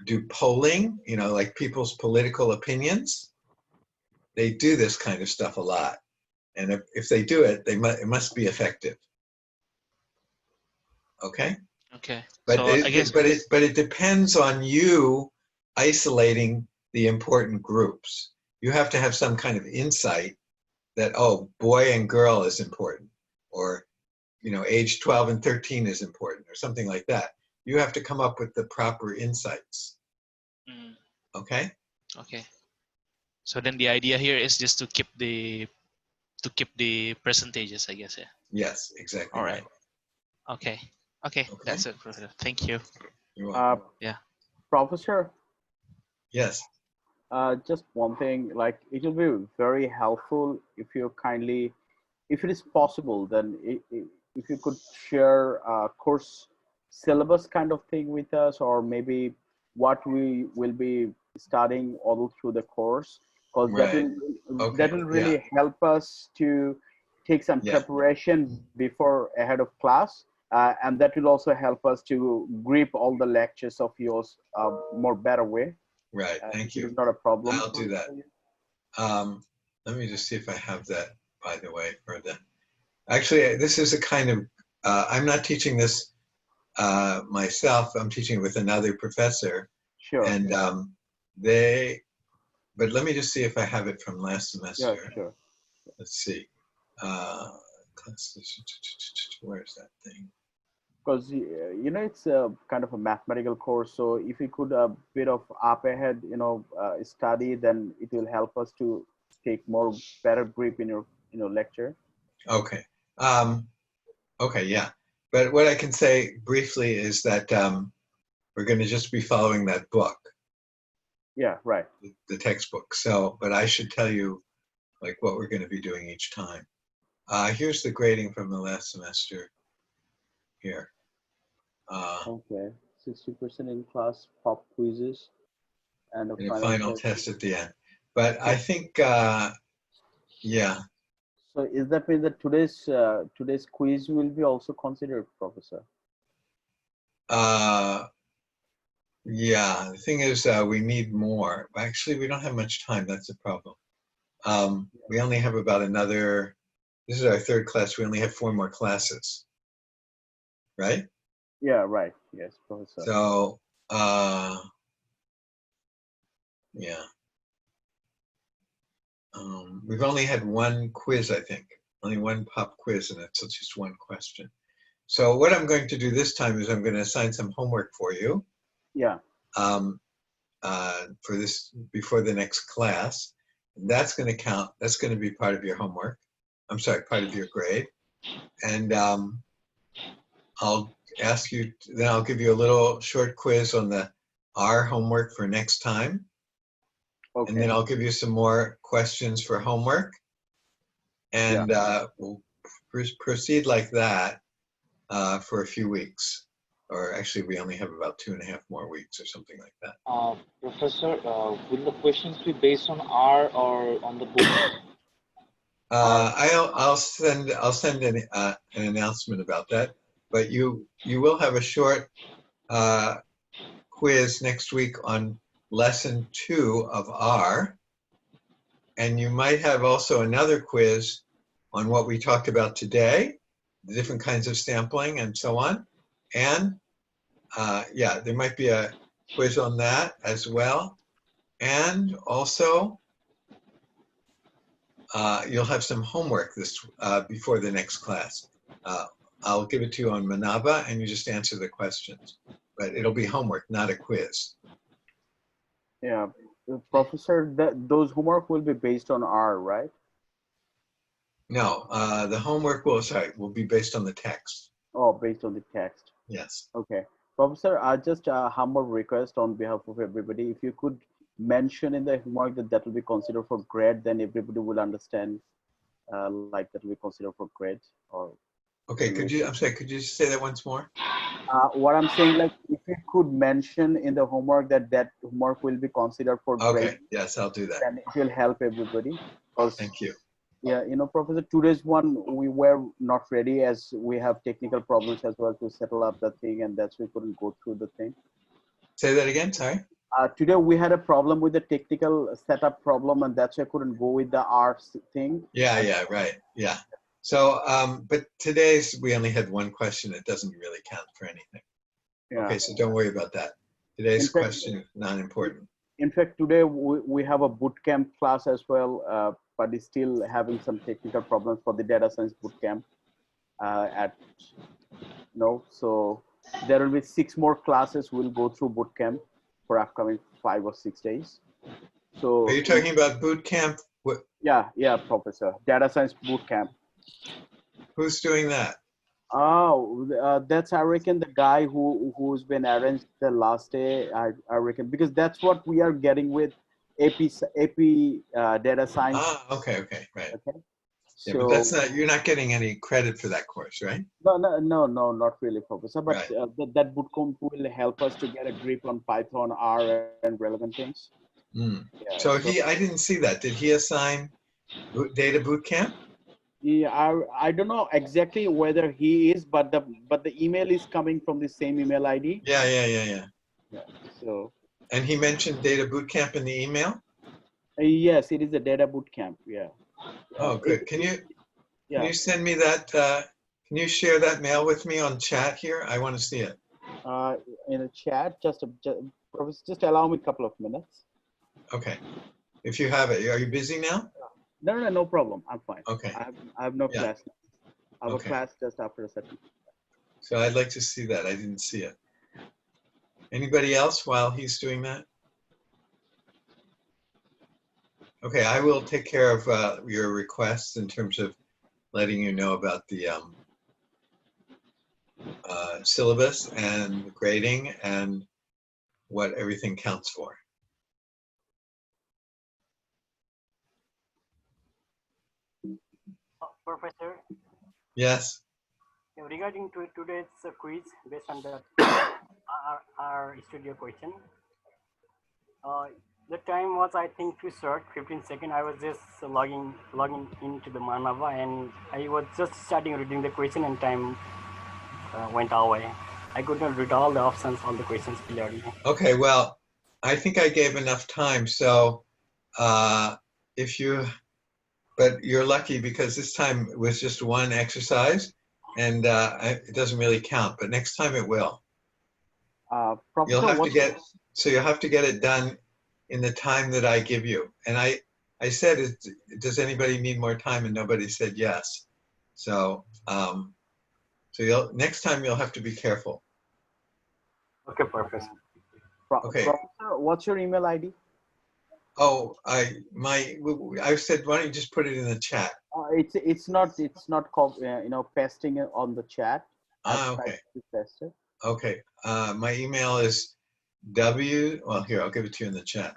do polling, like people's political opinions. They do this kind of stuff a lot, and if they do it, it must be effective. Okay. Okay. But So I guess, but it depends on you isolating the important groups. You have to have some kind of insight that, oh, boy and girl is important, or age 12 and 13 is important, or something like that. You have to come up with the proper insights. Okay. Okay. So then the idea here is just to keep the to keep the percentages, I guess. Yeah. Yes, exactly. All right. Okay. Okay. That's it, Professor. Thank you. You're welcome. Yeah. Professor, Yes. just one thing, like it will be very helpful if you kindly, if it is possible, then if you could share a course syllabus kind of thing with us, or maybe what we will be studying all through the course, because Right. that will really help us to take some preparation before ahead of class, and that will also help us to grip all the lectures of yours more better way. Right. Thank you. It's not a problem. I'll do that. Let me just see if I have that, by the way, for the. Actually, this is a kind of. I'm not teaching this myself. I'm teaching with another professor. Sure. And they. But let me just see if I have it from last semester. Yeah, sure. Let's see. Where's that thing? Because you know, it's a kind of a mathematical course, so if you could a bit of up ahead, you know, study, then it will help us to take more better grip in your lecture. Okay. Okay, yeah. But what I can say briefly is that we're going to just be following that book. Yeah, right. The textbook. So, but I should tell you like what we're going to be doing each time. Here's the grading from the last semester. Here. Okay, 60% in class pop quizzes and a final test at the end. But I think, yeah. So is that mean that today's quiz will be also considered, Professor? Yeah, the thing is we need more. Actually, we don't have much time. That's the problem. We only have about another, this is our third class. We only have 4 more classes, right? Yeah, right. Yes, Professor. So, yeah. We've only had one quiz, I think. Only one pop quiz, and it's just one question. So what I'm going to do this time is I'm going to assign some homework for you. Yeah. For this, before the next class. And that's going to count. That's going to be part of your homework. I'm sorry, part of your grade. And I'll ask you, then I'll give you a little short quiz on the R homework for next time. Okay. And then I'll give you some more questions for homework. And we'll proceed like that for a few weeks. Or actually, we only have about 2.5 more weeks or something like that. Professor, will the questions be based on R or on the book? I'll send an announcement about that. But you will have a short quiz next week on lesson 2 of R, and you might have also another quiz on what we talked about today, the different kinds of sampling and so on. And yeah, there might be a quiz on that as well. And also, you'll have some homework this before the next class. I'll give it to you on Manava, and you just answer the questions. But it'll be homework, not a quiz. Yeah, Professor, those homework will be based on R, right? No, the homework will be based on the text. Oh, based on the text. Yes. Okay. Professor, just a humble request on behalf of everybody. If you could mention in the homework that will be considered for grade, then everybody will understand like that will be considered for grade. Or okay, I'm sorry, could you say that once more? What I'm saying, like, if you could mention in the homework that homework will be considered for grade. Okay, yes, I'll do that. Then it will help everybody. Thank you. Yeah, you know, Professor, today's one, we were not ready as we have technical problems as well to settle up the thing, and that's why we couldn't go through the thing. Say that again, sorry? Today we had a problem with the technical setup problem, and that's why I couldn't go with the R thing. Yeah, right, yeah. So, but today's, we only had one question. It doesn't really count for anything. Yeah. Okay, so don't worry about that. Today's question is not important. In fact, today we have a boot camp class as well, but it's still having some technical problems for the data science boot camp so there will be 6 more classes we'll go through boot camp for upcoming 5 or 6 days. So are you talking about boot camp What? Yeah, Professor. Data Science Bootcamp. Who's doing that? Oh, that's I reckon the guy who's been arranged the last day. I reckon because that's what we are getting with AP data science. Ah, okay, right. Okay. Yeah, but that's So not, you're not getting any credit for that course, right? no, not really, Professor. But Right. that bootcamp will help us to get a grip on Python, R, and relevant things. Mm. Yeah, So I didn't see that. Did he assign data boot camp? Yeah, I don't know exactly whether he is, but the email is coming from the same email ID. Yeah. Yeah. So. And he mentioned data boot camp in the email? Yes, it is a data boot camp. Yeah. Oh, good. Can Yeah. you send me that? Can you share that mail with me on chat here? I want to see it. In a chat, just allow me a couple of minutes. Okay. If you have it, are you busy now? No problem. I'm fine. Okay. I have no class now. I have Okay. a class just after a second. So I'd like to see that. I didn't see it. Anybody else while he's doing that? Okay, I will take care of your requests in terms of letting you know about the syllabus and grading and what everything counts for. Professor, Yes. regarding to today's quiz based on the our studio question, the time was I think too short, 15 seconds. I was just logging into the Manava and I was just starting reading the question and time went away. I could not read all the options, all the questions clearly. Okay, well, I think I gave enough time. So but you're lucky because this time it was just one exercise and it doesn't really count, but next time it will. You'll have to you'll have to get it done in the time that I give you. And I said, does anybody need more time? And nobody said yes. So, next time you'll have to be careful. Okay, Professor. Okay. Professor, what's your email ID? Oh, I said, why don't you just put it in the chat? It's not pasting it on the chat. Okay. Paste it. Okay. My email is well, here, I'll give it to you in the chat.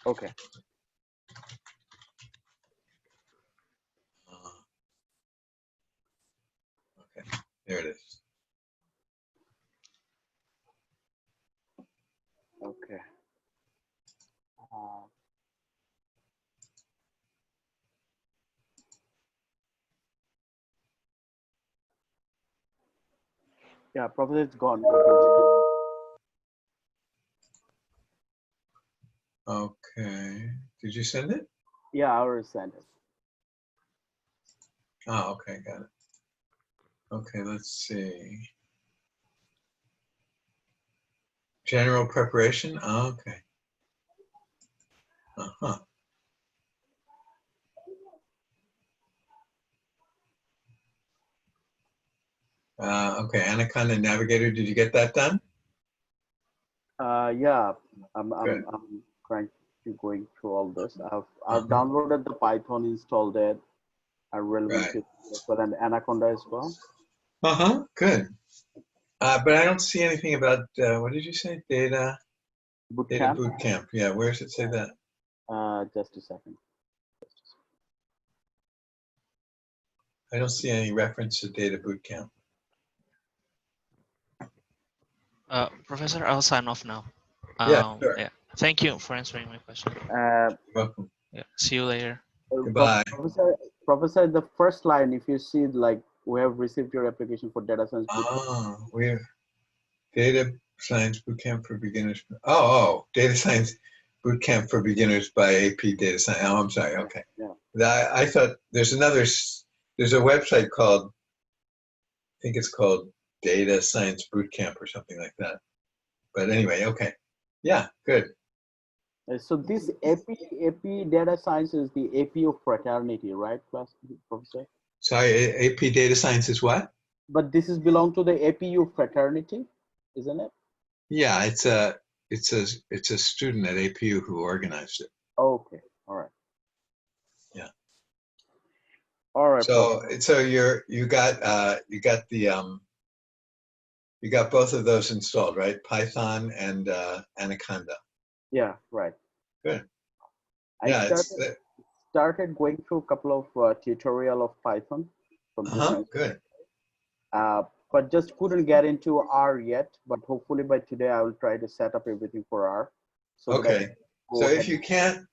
Okay. Okay, there it is. Okay. Yeah, Professor, it's gone. Okay. Did you send it? Yeah, I already sent it. Oh, okay, got it. Okay, let's see. General preparation? Oh, okay. Uh-huh. Okay, Anaconda Navigator, did you get that done? Yeah, I'm trying to going through all this. I've downloaded the Python, installed it. I relevant to as well, and Anaconda as well. Good. But I don't see anything about what did you say? Data boot camp. Yeah, where does it say that? Just a second. I don't see any reference to data boot camp. Professor, I'll sign off now. Yeah, sure. Yeah. Thank you for answering my question. Welcome. Yeah. See you later. Goodbye. Professor, the first line, if you see like we have received your application for data science. We have data science bootcamp for beginners. Data science bootcamp for beginners by AP Data Science. Oh, I'm sorry. Okay. Yeah. I thought there's a website called, I think it's called Data Science Bootcamp or something like that. But anyway, okay. Yeah, good. So this AP data science is the AP of fraternity, right, Professor? Sorry, AP Data Science is what? But this is belong to the APU fraternity, isn't it? Yeah, it's a student at APU who organized it. Okay, all right. All right. So you got both of those installed, right? Python and Anaconda. Yeah, right. Good. I Yeah, started going through a couple of tutorial of Python from different. Good. But just couldn't get into R yet. But hopefully by today I will try to set up everything for R. So Okay. So if you can't,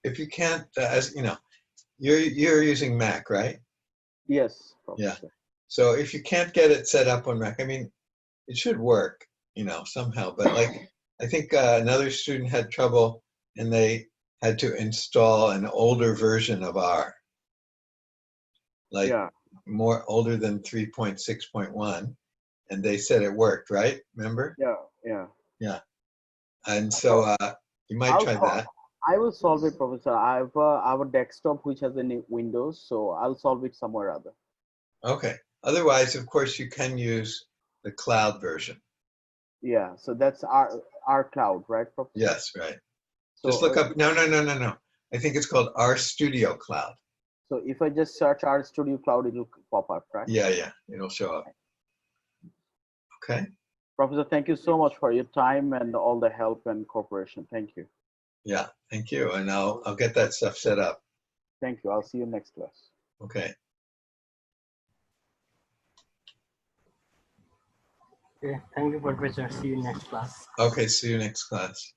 as you know, you're using Mac, right? Yes. Yeah. So if you can't get it set up on Mac, I mean, it should work, somehow. But like, I think another student had trouble, and they had to install an older version of R, like more older than 3.6.1, and they said it worked, right? Remember? Yeah. Yeah. And so you might try that. I will solve it, Professor. I have our desktop which has any Windows, so I'll solve it somewhere other. Okay. Otherwise, of course, you can use the cloud version. Yeah. So that's our cloud, right, Professor? Yes, right. So, just look up. No. I think it's called R Studio Cloud. So if I just search R Studio Cloud, it'll pop up, right? Yeah. It'll show up. Okay. Professor, thank you so much for your time and all the help and cooperation. Thank you. Yeah, thank you. And I'll get that stuff set up. Thank you. I'll see you next class. Okay. Okay, thank you, Professor. See you next class. Okay, see you next class.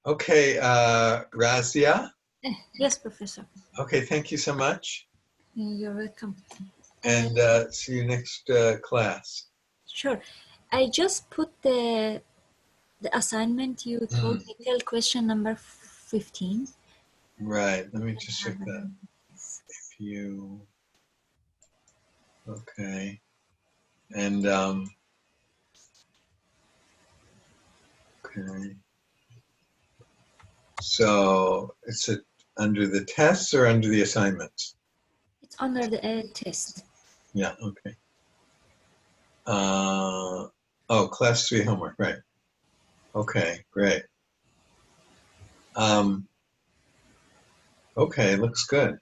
Okay, Razia. Yes, Professor. Okay, thank you so much. You're welcome. And see you next class. Sure. I just put the assignment you told me till question number 15. Right. Let me just check that. If you. Okay. And okay. So it's under the tests or under the assignments? It's under the test. Yeah, okay. Class 3 homework, right. Okay, great. Okay, looks good.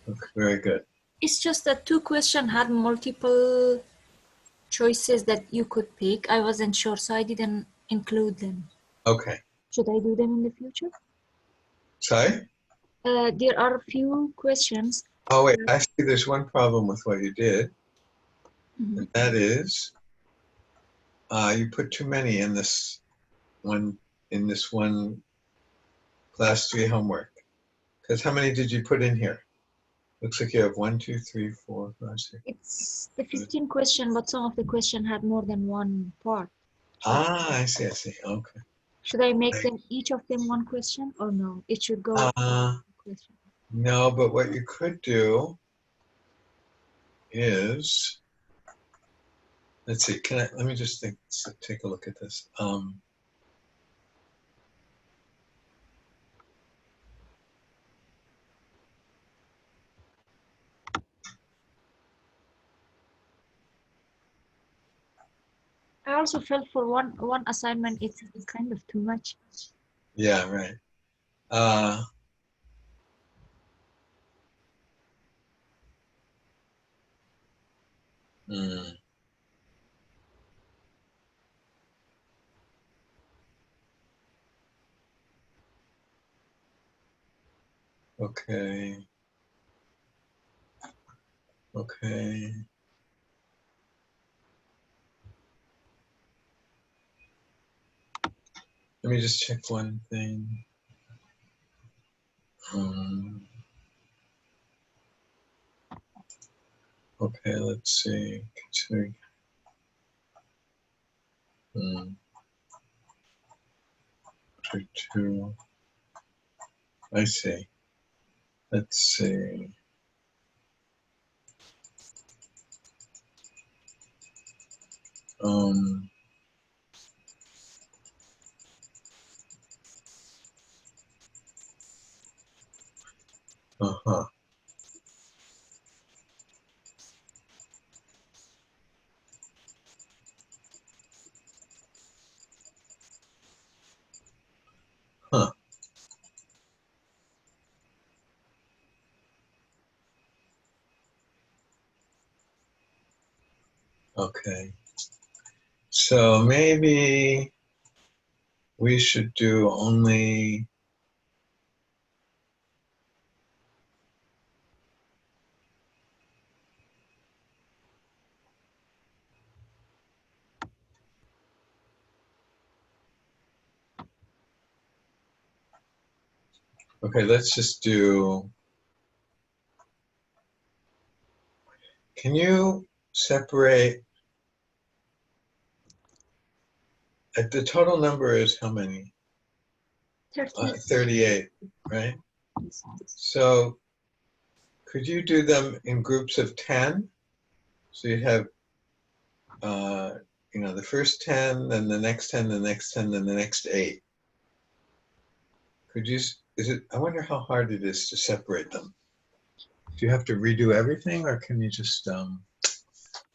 Looks very good. It's just that two questions had multiple choices that you could pick. I wasn't sure, so I didn't include them. Okay. Should I do them in the future? Sorry? There are a few questions. Oh, wait, actually, there's one problem with what you did. And that is, you put too many in this one class 3 homework. Because how many did you put in here? Looks like you have 1, 2, 3, 4, 5, 6. It's the 15 question, but some of the question had more than one part. I see. Okay. Should I make them each of them one question or no? It should go one question. No, but what you could do is, let's see, let me just take a look at this. I also felt for one assignment, it's kind of too much. Yeah, right. Okay. Okay. Let me just check one thing. Okay, let's see. Two. I see. Let's see. Okay. So maybe we should do only okay, let's just do, can you separate, the total number is how many? 38, right? So could you do them in groups of 10? So you have, you know, the first 10, then the next 10, the next 10, then the next 8. Could you, is it, I wonder how hard it is to separate them. Do you have to redo everything, or can you just,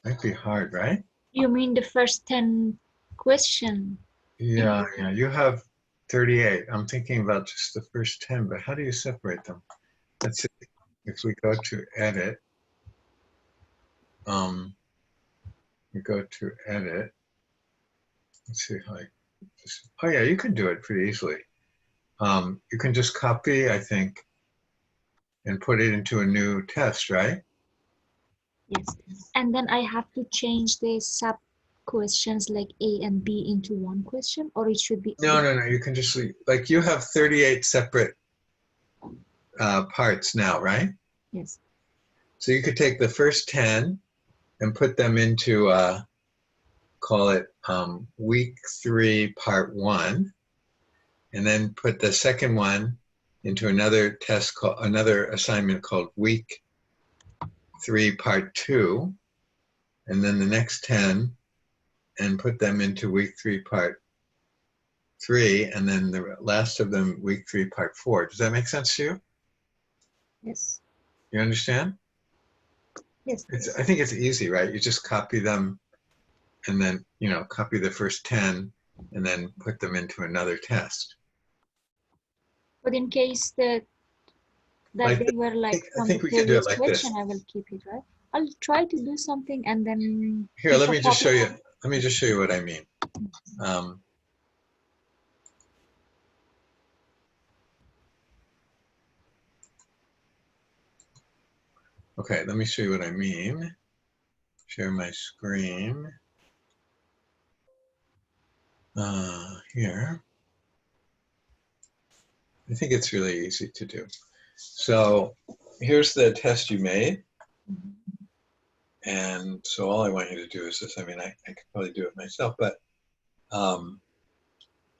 might be hard, right? You mean the first 10 question? Yeah, yeah, you have 38. I'm thinking about just the first 10, but how do you separate them? Let's see, if we go to edit, we go to edit, let's see how I just, oh yeah, you can do it pretty easily. You can just copy, I think, and put it into a new test, right? Yes. And then I have to change the sub questions like A and B into one question, or it should be No, no, no, you can just, like you have 38 separate parts now, right? Yes. So you could take the first 10 and put them into, call it week 3, part 1, and then put the second one into another test, another assignment called week 3, part 2, and then the next 10, and put them into week 3, part 3, and then the last of them week 3, part 4. Does that make sense to you? Yes. You understand? Yes. I think it's easy, right? You just copy them, and then, you know, copy the first 10, and then put them into another test. But in case that Like they were like I from think the we can do it previous like question, this. I will keep it, right? I'll try to do something and then Here, let me just show you. Let me just show you what I mean. Okay, let me show you what I mean. Share my screen. Here. I think it's really easy to do. So here's the test you made. And so all I want you to do is this. I mean, I could probably do it myself, but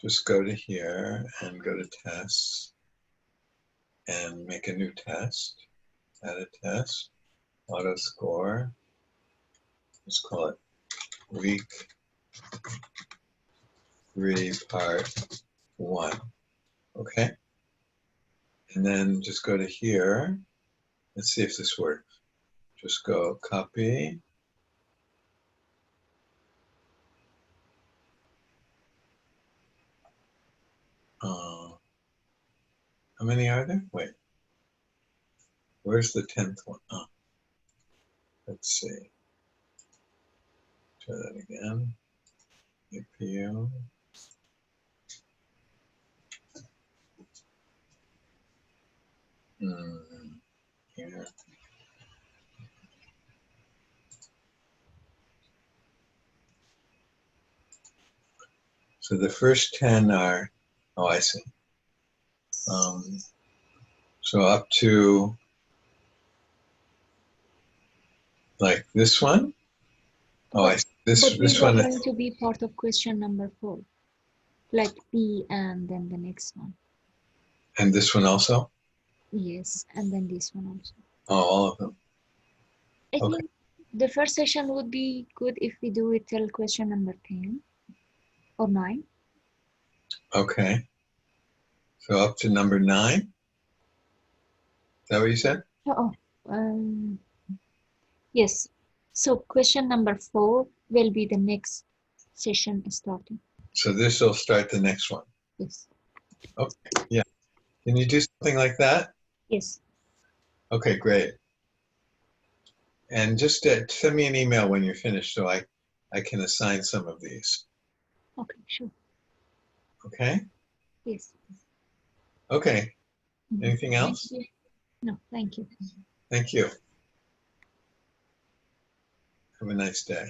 just go to here and go to tests and make a new test. Add a test, auto score. Let's call it week 3, part 1. Okay. And then just go to here. Let's see if this works. Just go copy. How many are there? Wait. Where's the 10th one? Oh. Let's see. Try that again. APU. Here. So the first 10 are, oh, I see. So up to like this one. Oh, I see. But This these are one. going to be part of question number 4, like B and then the next one. And this one also? Yes, and then this one also. Oh, all of them. I think the first session would be good if we do it till question number 10 or 9. Okay. So up to number 9? Is that what you said? Yes. So question number 4 will be the next session starting. So this will start the next one. Yes. Okay. Yeah. Can you do something like that? Yes. Okay, great. And just send me an email when you're finished so I can assign some of these. Okay, sure. Okay? Yes. Okay. Mhm. Anything else? Thank you. No, thank you. Thank you. Have a nice day.